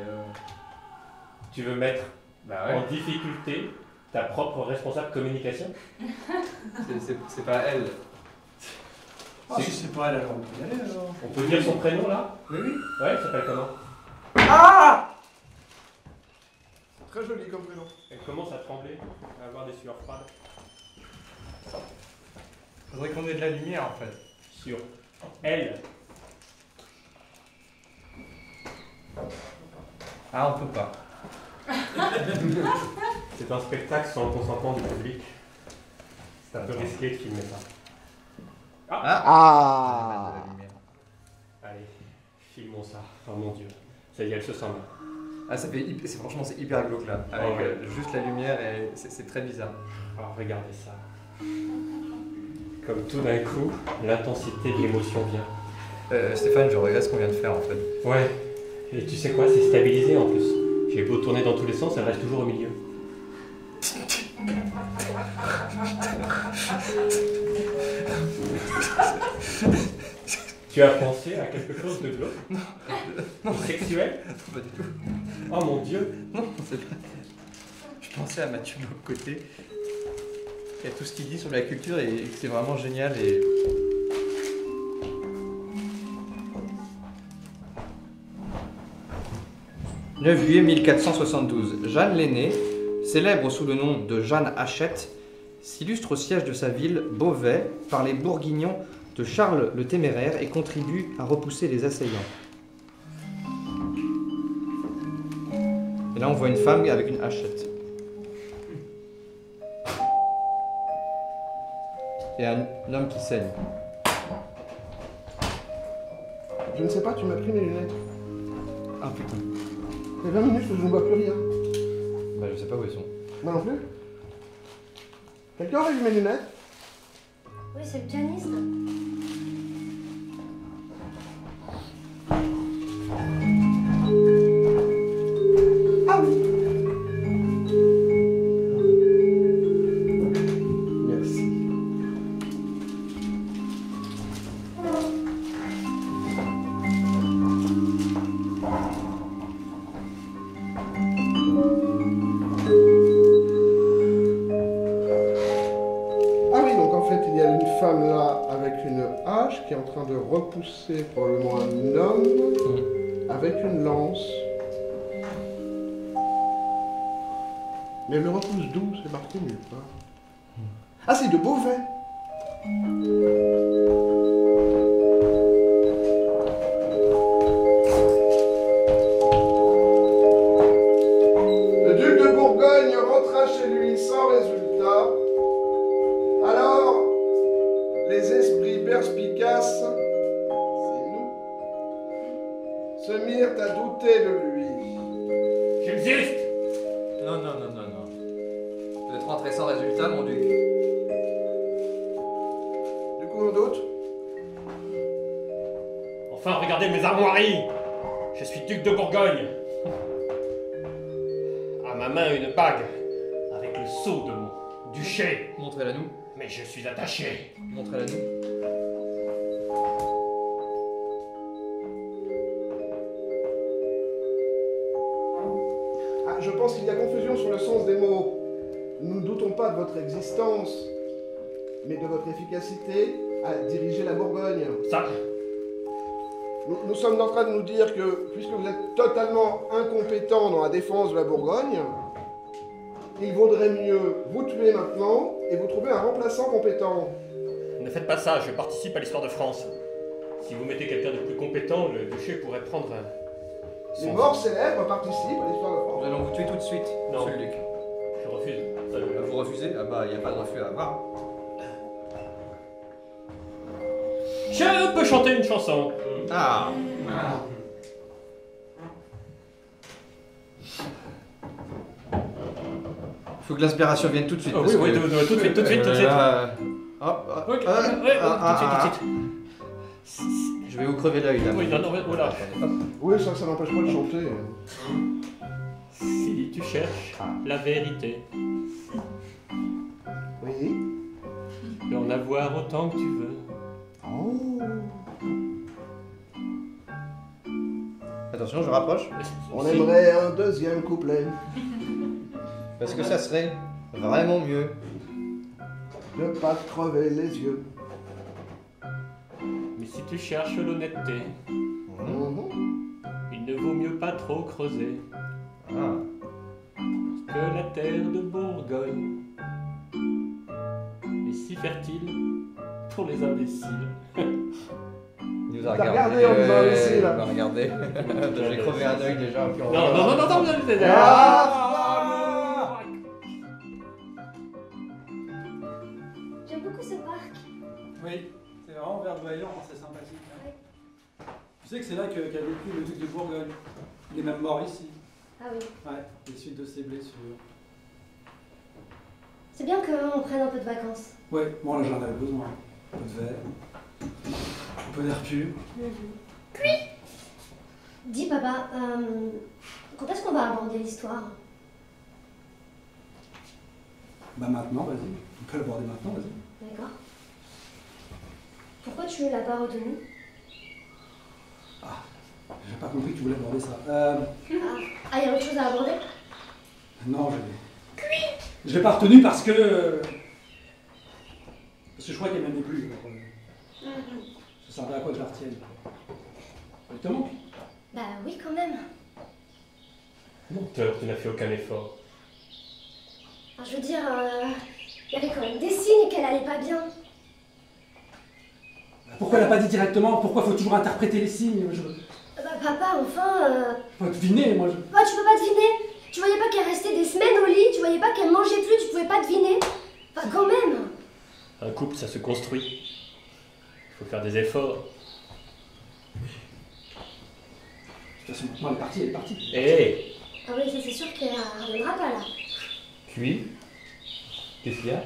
Tu veux mettre Bah ouais. en difficulté ta propre responsable communication? C'est pas elle. Ah, si c'est pas elle, alors on peut y aller alors. On peut dire son prénom là? Oui, oui. Ouais, il s'appelle comment? Ah! Très joli comme prénom. Elle commence à trembler, à avoir des sueurs froides. Faudrait qu'on ait de la lumière en fait. Sur elle. Ah, on peut pas. C'est un spectacle sans le consentement du public. C'est un peu risqué de filmer ça. Ah! Ah! De la lumière. Allez, Filmons ça. Oh mon Dieu. Ça y est, elle se sent bien. Ah, franchement, c'est hyper glauque là. Avec juste la lumière et c'est très bizarre. Alors regardez ça. Comme tout d'un coup, l'intensité de l'émotion vient. Stéphane, je regrette ce qu'on vient de faire en fait. Ouais. Et tu sais quoi, c'est stabilisé en plus. J'ai beau tourner dans tous les sens, elle reste toujours au milieu. Tu as pensé à quelque chose de glauque? Non. Sexuel? Pas du tout. Oh mon Dieu. Non, c'est pas... Je pensais à Mathieu de l'autre côté. Et à tout ce qu'il dit sur la culture et que c'est vraiment génial et... « 9 juillet 1472. Jeanne l'Aînée, célèbre sous le nom de Jeanne Hachette, s'illustre au siège de sa ville, Beauvais, par les bourguignons de Charles le Téméraire et contribue à repousser les assaillants. » Et là, on voit une femme avec une hachette. Et un homme qui saigne. Je ne sais pas, tu m'as pris mes lunettes. Ah putain. Il y a 20 minutes que je ne vois plus rien. Bah, je sais pas où elles sont. Moi non plus. Quelqu'un aurait vu mes lunettes? Oui, c'est le pianiste. Ah oui. Merci. Ah oui, donc en fait, il y a une femme là avec une hache qui est en train de repousser probablement un homme avec une lance. Mais elle le repousse d'où? C'est marqué nulle part. Ah, c'est de Beauvais. Le duc de Bourgogne rentra chez lui sans résultat. Alors, les esprits perspicaces, c'est nous, se mirent à douter de lui. J'existe! Non. Vous êtes rentré sans résultat, mon duc. Du coup, on doute? Enfin, regardez mes armoiries! Je suis duc de Bourgogne. À ma main, une bague avec le sceau de mon duché. Montrez-la nous. Mais je suis attaché. Montrez-la nous. Ah, je pense qu'il y a confusion sur le sens des mots. Nous ne doutons pas de votre existence, mais de votre efficacité à diriger la Bourgogne. Ça, Nous sommes en train de nous dire que, puisque vous êtes totalement incompétent dans la défense de la Bourgogne, il vaudrait mieux vous tuer maintenant et vous trouver un remplaçant compétent. ne faites pas ça, je participe à l'histoire de France. Si vous mettez quelqu'un de plus compétent, le duché pourrait prendre Les morts célèbres participent à l'histoire de France. Nous allons vous tuer tout de suite, Non. monsieur le duc. Je refuse. Ça, Vous refusez? Ah bah, il n'y a pas de refus à avoir. Je peux chanter une chanson. Ah. Faut que l'inspiration vienne tout de suite. Oh, parce oui, que- tout de suite. Hop, tout de suite. Je vais vous crever l'œil là. Oui, non, voilà. Oui, ça n'empêche pas de chanter. Si tu cherches la vérité, Oui. tu peux en avoir autant que tu veux. Oh. Attention, je rapproche. On aimerait un deuxième couplet. Parce que ça serait vraiment mieux. Ne pas te crever les yeux. Mais si tu cherches l'honnêteté, Mhm. il ne vaut mieux pas trop creuser. Ah. Que la terre de Bourgogne est si fertile pour les imbéciles. Il nous a T'as regardé en disant imbécile. Il m'a regardé. J'ai crevé un œil déjà. Puis on Non, J'aime beaucoup ce parc. Oui, c'est vraiment verdoyant, c'est sympathique. Hein. Tu sais que c'est là qu'a vécu le duc de Bourgogne. Il est même mort ici. Ah oui. Ouais, des suites de ses blessures. C'est bien qu'on prenne un peu de vacances. Ouais, bon là j'en avais besoin. Un peu de verre, un peu d'air pur. Puis, dis papa, quand est-ce qu'on va aborder l'histoire? Bah maintenant, vas-y. On peut l'aborder maintenant, vas-y. D'accord. Pourquoi tu ne l'as pas retenu? Ah, j'ai pas compris que tu voulais aborder ça. Ah, il y a autre chose à aborder? Non, je l'ai pas retenu parce que je crois qu'elle m'aimait plus. Alors, ça servait à quoi que je la retienne? Elle te manque? Bah oui, quand même. Menteur, tu n'as fait aucun effort. Enfin, je veux dire, il y avait quand même des signes qu'elle allait pas bien. Pourquoi elle n'a pas dit directement? Pourquoi faut toujours interpréter les signes? Bah papa, enfin... Faut deviner, moi je... Bah tu peux pas deviner. Tu voyais pas qu'elle restait des semaines au lit, tu voyais pas qu'elle mangeait plus, tu pouvais pas deviner. Enfin quand même. Un couple, ça se construit. Il faut faire des efforts. De toute façon, maintenant elle est partie, elle est partie. Hé Ah oui, ça c'est sûr qu'elle reviendra pas là. Puis qu'est-ce qu'il y a?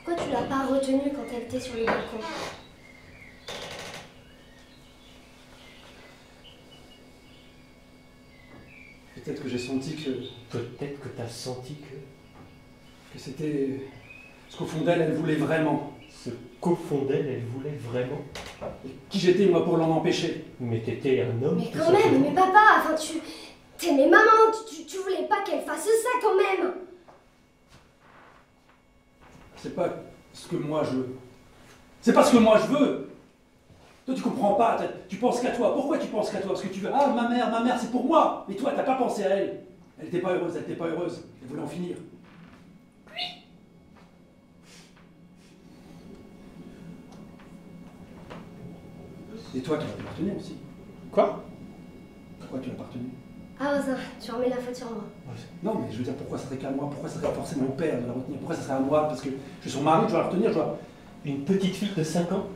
Pourquoi tu l'as pas retenue quand elle était sur le balcon? Peut-être que j'ai senti que... Peut-être que t'as senti que c'était... Ce qu'au fond d'elle, elle voulait vraiment. Ce qu'au fond d'elle, elle voulait vraiment. Et qui j'étais, moi, pour l'en empêcher? Mais t'étais un homme. Mais quand même, mais papa, enfin tu... T'aimais maman, tu voulais pas qu'elle fasse ça quand même. C'est pas ce que moi je veux. C'est pas ce que moi je veux. Toi, tu comprends pas, tu penses qu'à toi. Pourquoi tu penses qu'à toi? Parce que tu veux... Ah, ma mère, c'est pour moi. Mais toi, t'as pas pensé à elle. Elle était pas heureuse, elle était pas heureuse. Elle voulait en finir. Et toi, tu l'as pas retenu aussi. Quoi? Pourquoi tu l'as pas retenu? Ah ça, tu remets la faute sur moi. Non, mais je veux dire, pourquoi ça serait qu'à moi? Pourquoi ça serait forcément au père de la retenir? Pourquoi ça serait à moi? Parce que je suis son mari, je dois la retenir, je dois... Une petite fille de 5 ans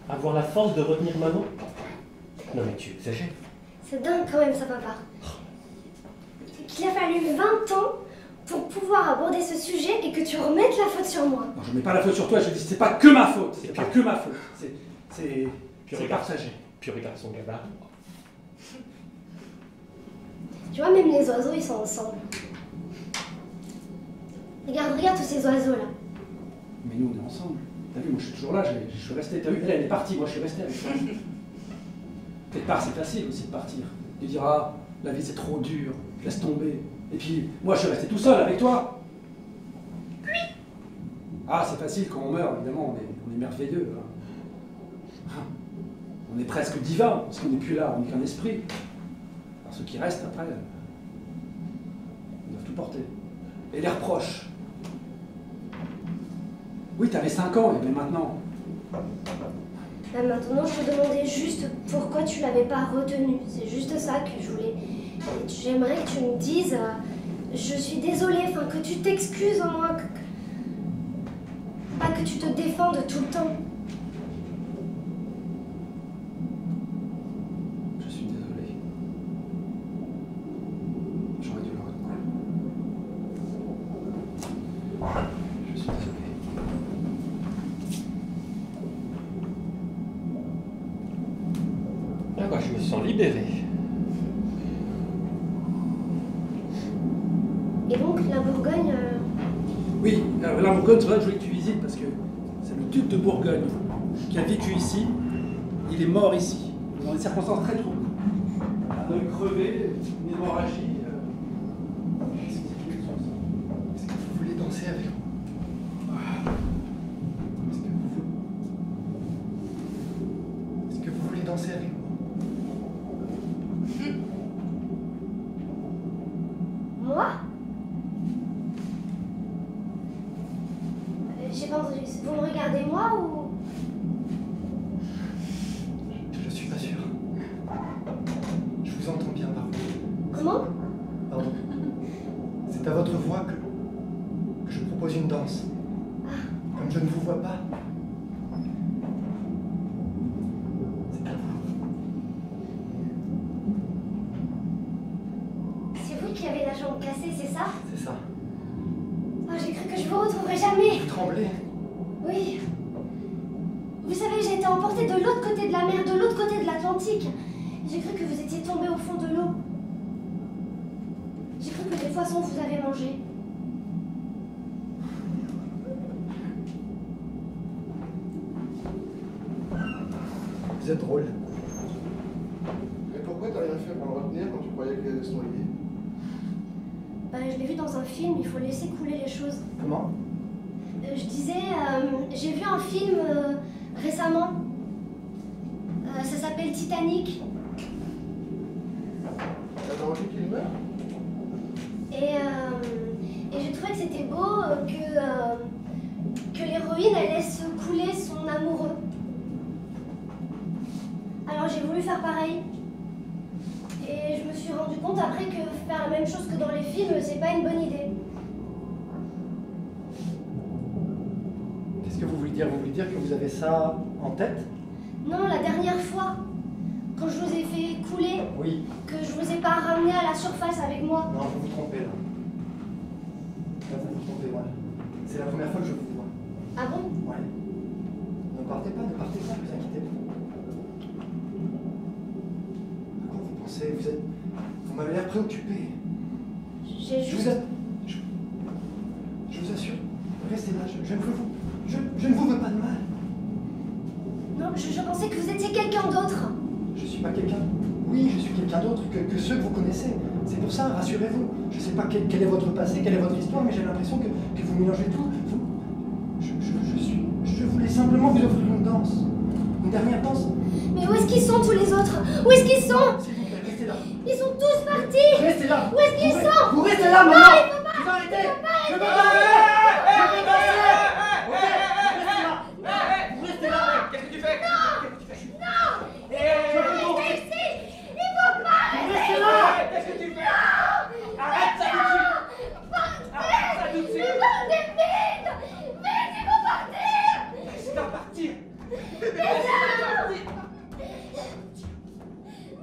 avoir la force de retenir maman? Non mais tu exagères. C'est dingue quand même ça, papa. Qu'il a fallu 20 ans pour pouvoir aborder ce sujet et que tu remettes la faute sur moi. Non, je mets pas la faute sur toi, je dis c'est pas que ma faute. C'est pas que ma faute. C'est partagé. Puis regarde son gabarit. Tu vois, même les oiseaux, ils sont ensemble. Regarde tous ces oiseaux-là. Mais nous, on est ensemble. T'as vu, moi, je suis toujours là, je suis resté. T'as vu, elle est partie, moi, je suis resté avec toi. Quelque part, c'est facile aussi de partir. De dire, ah, la vie, c'est trop dur, je laisse tomber. Et puis, moi, je suis resté tout seul avec toi. Ah, c'est facile quand on meurt, évidemment, on est merveilleux. Hein. On est presque divin, parce qu'on n'est plus là, on n'est qu'un esprit. Alors, ceux qui restent après, ils doivent tout porter. Et les reproches. Oui, t'avais 5 ans, et bien maintenant. Là, maintenant, je te demandais juste pourquoi tu l'avais pas retenu. C'est juste ça que je voulais. J'aimerais que tu me dises, je suis désolée, enfin que tu t'excuses au moins, pas que tu te défendes tout le temps. Je suis désolé. J'aurais dû le retenir. Je suis désolé. Ah bah, je me sens libéré. Et donc, la Bourgogne... Oui, alors la Bourgogne, c'est vrai que je voulais que tu visites parce que c'est le duc de Bourgogne qui a vécu ici. Il est mort ici, dans des circonstances très troubles. Un œil crevé, une hémorragie. Est-ce que vous voulez danser avec moi? Est-ce que vous voulez danser avec moi? Moi? J'ai pas entendu. Vous me regardez moi ou... Je suis pas sûr. Je vous entends bien par contre. Comment? Pardon. C'est à votre voix que je propose une danse. Comme je ne vous vois pas, jamais. Vous tremblez? Oui. Vous savez, j'ai été emportée de l'autre côté de la mer, de l'autre côté de l'Atlantique. J'ai cru que vous étiez tombé au fond de l'eau. J'ai cru que des poissons vous avaient mangé. Vous êtes drôle. Mais pourquoi t'as rien fait pour le retenir quand tu croyais qu'il allait se noyer? Bah, je l'ai vu dans un film, il faut laisser couler les choses. Comment? Je disais, j'ai vu un film récemment. Ça s'appelle Titanic. T'as envie qu'il meure? Et j'ai trouvé que c'était beau que l'héroïne, elle laisse couler son amoureux. Alors j'ai voulu faire pareil. Et je me suis rendu compte après que faire la même chose que dans les films, c'est pas une bonne idée. Qu'est-ce que vous voulez dire? Vous voulez dire que vous avez ça en tête? Non, la dernière fois, quand je vous ai fait couler, Oui. que je vous ai pas ramené à la surface avec moi. Non, vous vous trompez là. Là, vous vous trompez, ouais. C'est la première fois que je vous vois. Ah bon? Ouais. Ne partez pas, vous inquiétez pas. À quoi vous pensez? Vous m'avez l'air préoccupé. J'ai juste... Je vous assure, restez là, je ne vous veux pas de mal. Non, je pensais que vous étiez quelqu'un d'autre. Je suis pas quelqu'un. Oui, je suis quelqu'un d'autre que ceux que vous connaissez. C'est pour ça, rassurez-vous. Je sais pas quel est votre passé, quelle est votre histoire, mais j'ai l'impression que vous mélangez tout. Je voulais simplement vous offrir une danse. Une dernière danse. Mais où est-ce qu'ils sont tous les autres? Où est-ce qu'ils sont? S'il vous plaît, restez là. Ils sont tous partis. Restez là. Où est-ce qu'ils sont? Vous restez là, maman. Non, il faut pas. Vous arrêtez. Il Je faut veux pas. danser. Je veux danser. Ok, vous restez là. Qu'est-ce que tu fais? Non. Je veux danser. Restez ici. Il faut pas. Vous restez là. Qu'est-ce que tu fais? Non. Arrête ça tout de suite! Partez. Arrête ça tout de suite! Partez vite. Vite, il faut partir. C'est à partir!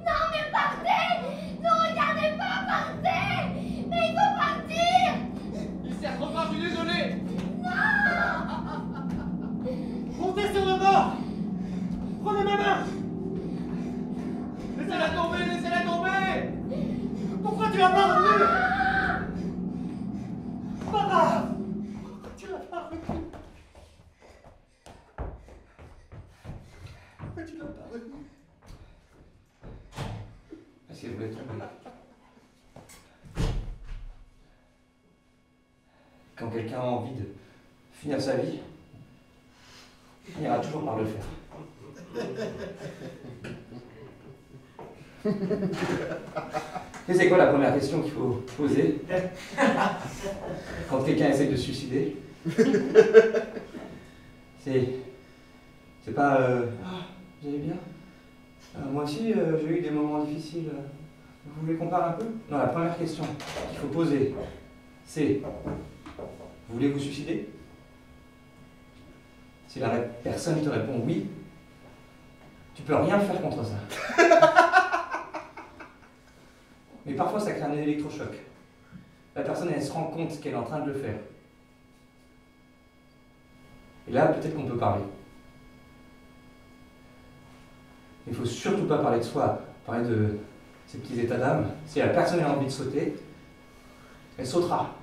Non, mais partez. Ne regardez pas, partez. Mais il faut partir. Il sert trop fort, je suis désolé! Montez sur le bord. Prenez ma main. Laissez-la tomber! Laissez-la tomber! Pourquoi tu l'as pas retenu? Papa! Pourquoi tu l'as pas retenu? Pourquoi tu l'as pas retenu? Parce qu'elle voulait tomber. Quand quelqu'un a envie de finir sa vie, il finira toujours par le faire. Et c'est quoi la première question qu'il faut poser quand quelqu'un essaie de se suicider? C'est pas vous allez bien? Moi aussi j'ai eu des moments difficiles. Vous voulez qu'on parle un peu? Non, la première question qu'il faut poser, c'est voulez vous suicider? Si la personne te répond oui, tu peux rien faire contre ça. Mais parfois ça crée un électrochoc. La personne elle se rend compte qu'elle est en train de le faire. Et là peut-être qu'on peut parler. Il ne faut surtout pas parler de soi, parler de ces petits états d'âme. Si la personne a envie de sauter, elle sautera.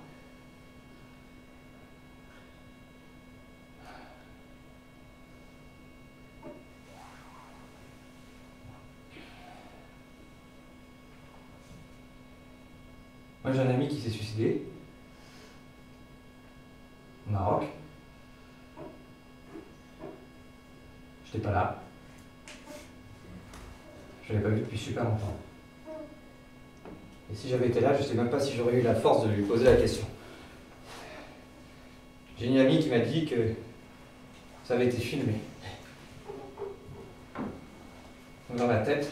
Moi j'ai un ami qui s'est suicidé au Maroc. J'étais pas là. Je l'avais pas vu depuis super longtemps. Et si j'avais été là, je sais même pas si j'aurais eu la force de lui poser la question. J'ai une amie qui m'a dit que ça avait été filmé. Donc dans ma tête,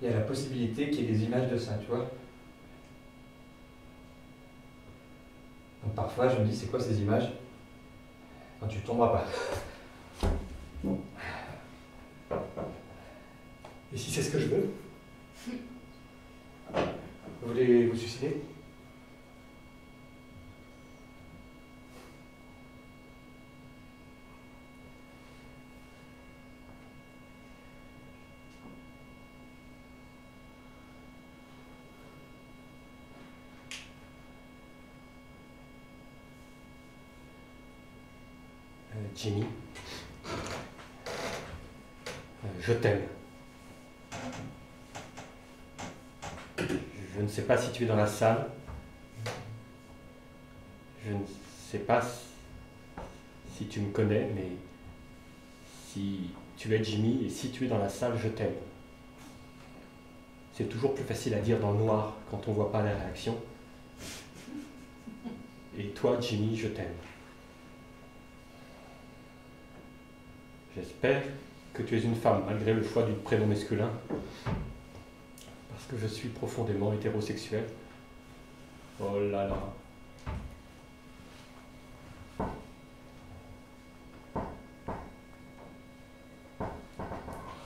il y a la possibilité qu'il y ait des images de ça, tu vois. Donc parfois, je me dis, c'est quoi ces images? Quand tu tomberas pas. Et si c'est ce que je veux? Vous voulez vous suicider? Jimmy, je t'aime. Je ne sais pas si tu es dans la salle. Je ne sais pas si tu me connais, mais si tu es Jimmy et si tu es dans la salle, je t'aime. C'est toujours plus facile à dire dans le noir quand on ne voit pas la réaction. Et toi, Jimmy, je t'aime. J'espère que tu es une femme, malgré le choix du prénom masculin, parce que je suis profondément hétérosexuel. Oh là là.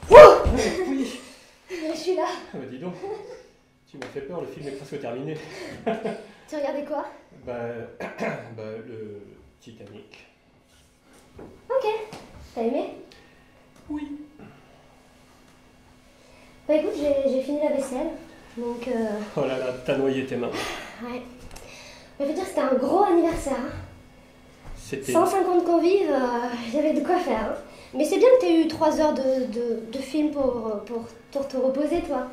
Oui. Je suis là. Ah bah dis donc, tu m'as fait peur, le film est presque terminé. Tu regardais quoi? Le Titanic. Ok. T'as aimé? Oui. Bah écoute, j'ai fini la vaisselle, donc... Oh là là, t'as noyé tes mains. Ouais. Je veux dire, c'était un gros anniversaire. Hein. C'était... 150 convives, il y avait de quoi faire. Hein. Mais c'est bien que t'aies eu 3 heures de film pour te reposer, toi.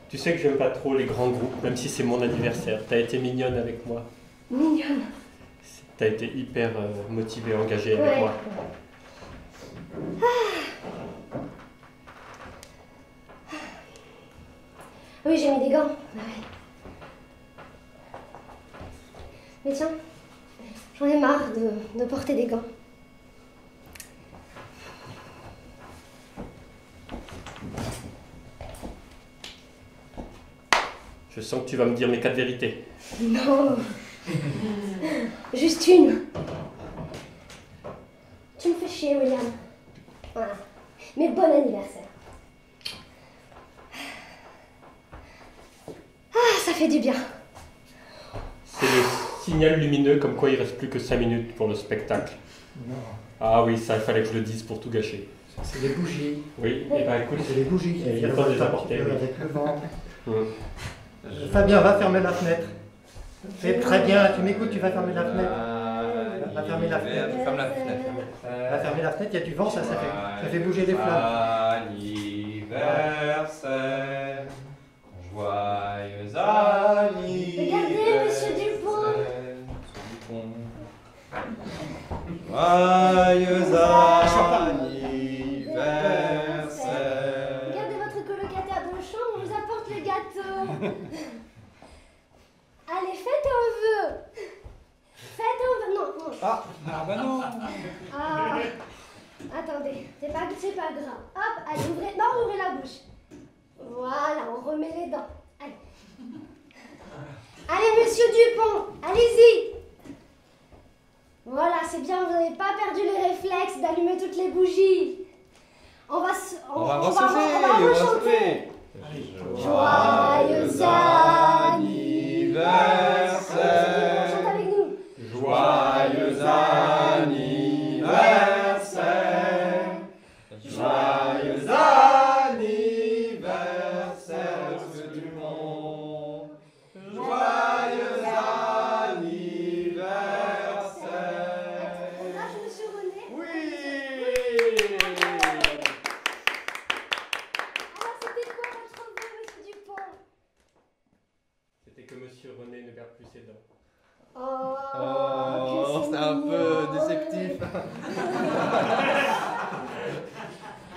Tu sais que j'aime pas trop les grands groupes, même si c'est mon anniversaire. T'as été mignonne avec moi. Mignonne. T'as été hyper motivée, engagée avec moi. Oui, j'ai mis des gants. Ouais. Mais tiens, j'en ai marre de porter des gants. Je sens que tu vas me dire mes 4 vérités. Non. Juste une. Tu me fais chier, William. Voilà. Mais bon anniversaire. Ah, ça fait du bien. C'est le signal lumineux comme quoi il reste plus que 5 minutes pour le spectacle. Non. Ah oui, ça, il fallait que je le dise pour tout gâcher. C'est des bougies. Oui, et bah écoute, c'est des bougies qui il est temps de les apporter. avec le vent. Fabien, va fermer la fenêtre. C'est très bien, tu m'écoutes, tu vas fermer la fenêtre. Va fermer la fenêtre. Ferme la fenêtre. Va fermer la fenêtre, il y a du vent, ça fait bouger des flammes. Anniversaire, joyeux anniversaire. Regardez, monsieur Dupont. Joyeux anniversaire. Regardez votre colocataire de chambre, on vous apporte le gâteau. Allez, faites un vœu. Faites un vœu. Non, non. Ah bah non. Ah. Attendez, c'est pas grave. Hop, allez, ouvrez la bouche. Voilà, on remet les dents. Allez. Allez, monsieur Dupont, allez-y. Voilà, c'est bien, vous n'avez pas perdu le réflexe d'allumer toutes les bougies. On va rechanter. Joyeux anniversaire. Chante avec nous. Joyeux anniversaire. Joyeux anniversaire, monsieur Dumont. Joyeux anniversaire. On lâche monsieur René. Oui. Alors, c'était quoi votre vœu, monsieur Dupont? C'était que monsieur René ne garde plus ses dents. Oh, c'est un peu déceptif.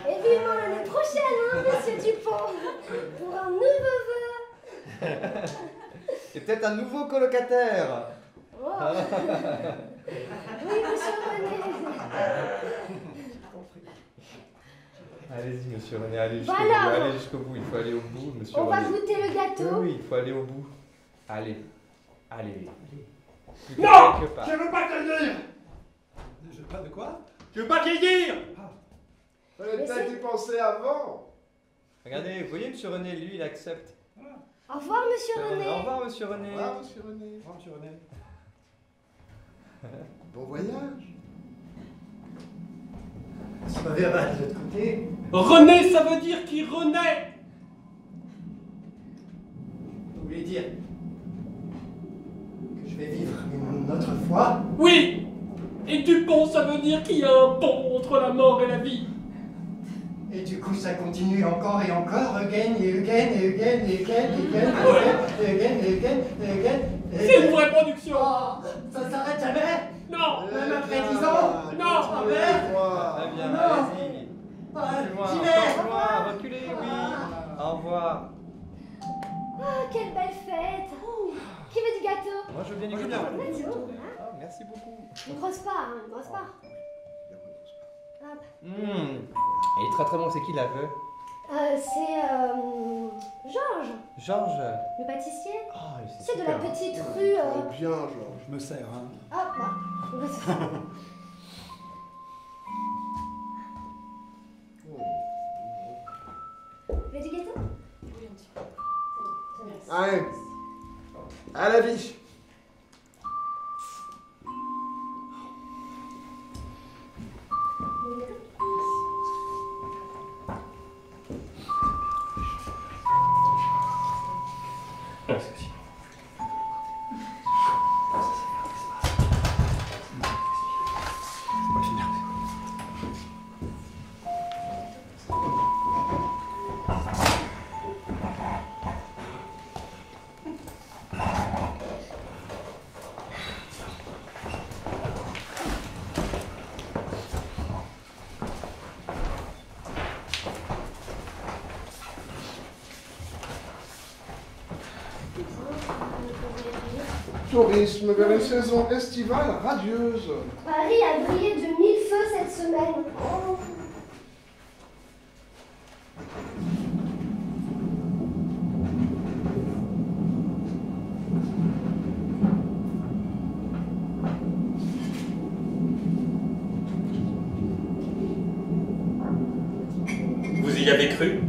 Et vivement l'année prochaine, hein, monsieur Dupont, pour un nouveau vœu. Et peut-être un nouveau colocataire. Oh. Oui, monsieur René. Allez-y, monsieur René, allez jusqu'au Voilà. bout. Allez jusqu'au bout. Il faut aller au bout, monsieur On va René. goûter le gâteau. Oui, il faut aller au bout. Allez. Allez. Plus que Non, quelque part. je veux pas te le dire. Je sais pas de quoi. Je veux pas te le dire. Fallait Mais peut-être y penser avant. Regardez, vous voyez, monsieur René, lui, il accepte. Au revoir, monsieur René. Au revoir, monsieur René. Au revoir, monsieur René. Au revoir, monsieur René. Bon voyage. Si ma verra de l'autre côté. René, ça veut dire qu'il renaît. Vous voulez dire que je vais vivre une autre fois? Oui. Et du pont, ça veut dire qu'il y a un pont entre la mort et la vie. Et du coup, ça continue encore et encore, again et again et again et again et again et again et again et again. C'est une vraie production. Oh, ça s'arrête jamais. Non. Même après 10 ans. Non. Très bien, Non. allez-y. J'y Plus loin, vais. encore plus loin, reculez, oui. Au revoir. Ah, quelle belle fête. Qui veut du gâteau? Moi, je veux bien du Moi, je veux gâteau. Vas-y, oh, hein. Ah, merci beaucoup. Ne grosse pas, hein, ne grosse pas. Hop. Il est très très bon, c'est qui l'aveu? C'est Georges, Georges. le pâtissier. Ah, C'est de la super. petite rue. Bien, Georges. Je me sers, hein. Hop là. Vous voulez du gâteau? Oui, un petit peu. Allez. À la vie. Tourisme vers une saison estivale radieuse. Paris a brillé de 1000 feux cette semaine. Oh. Vous y avez cru?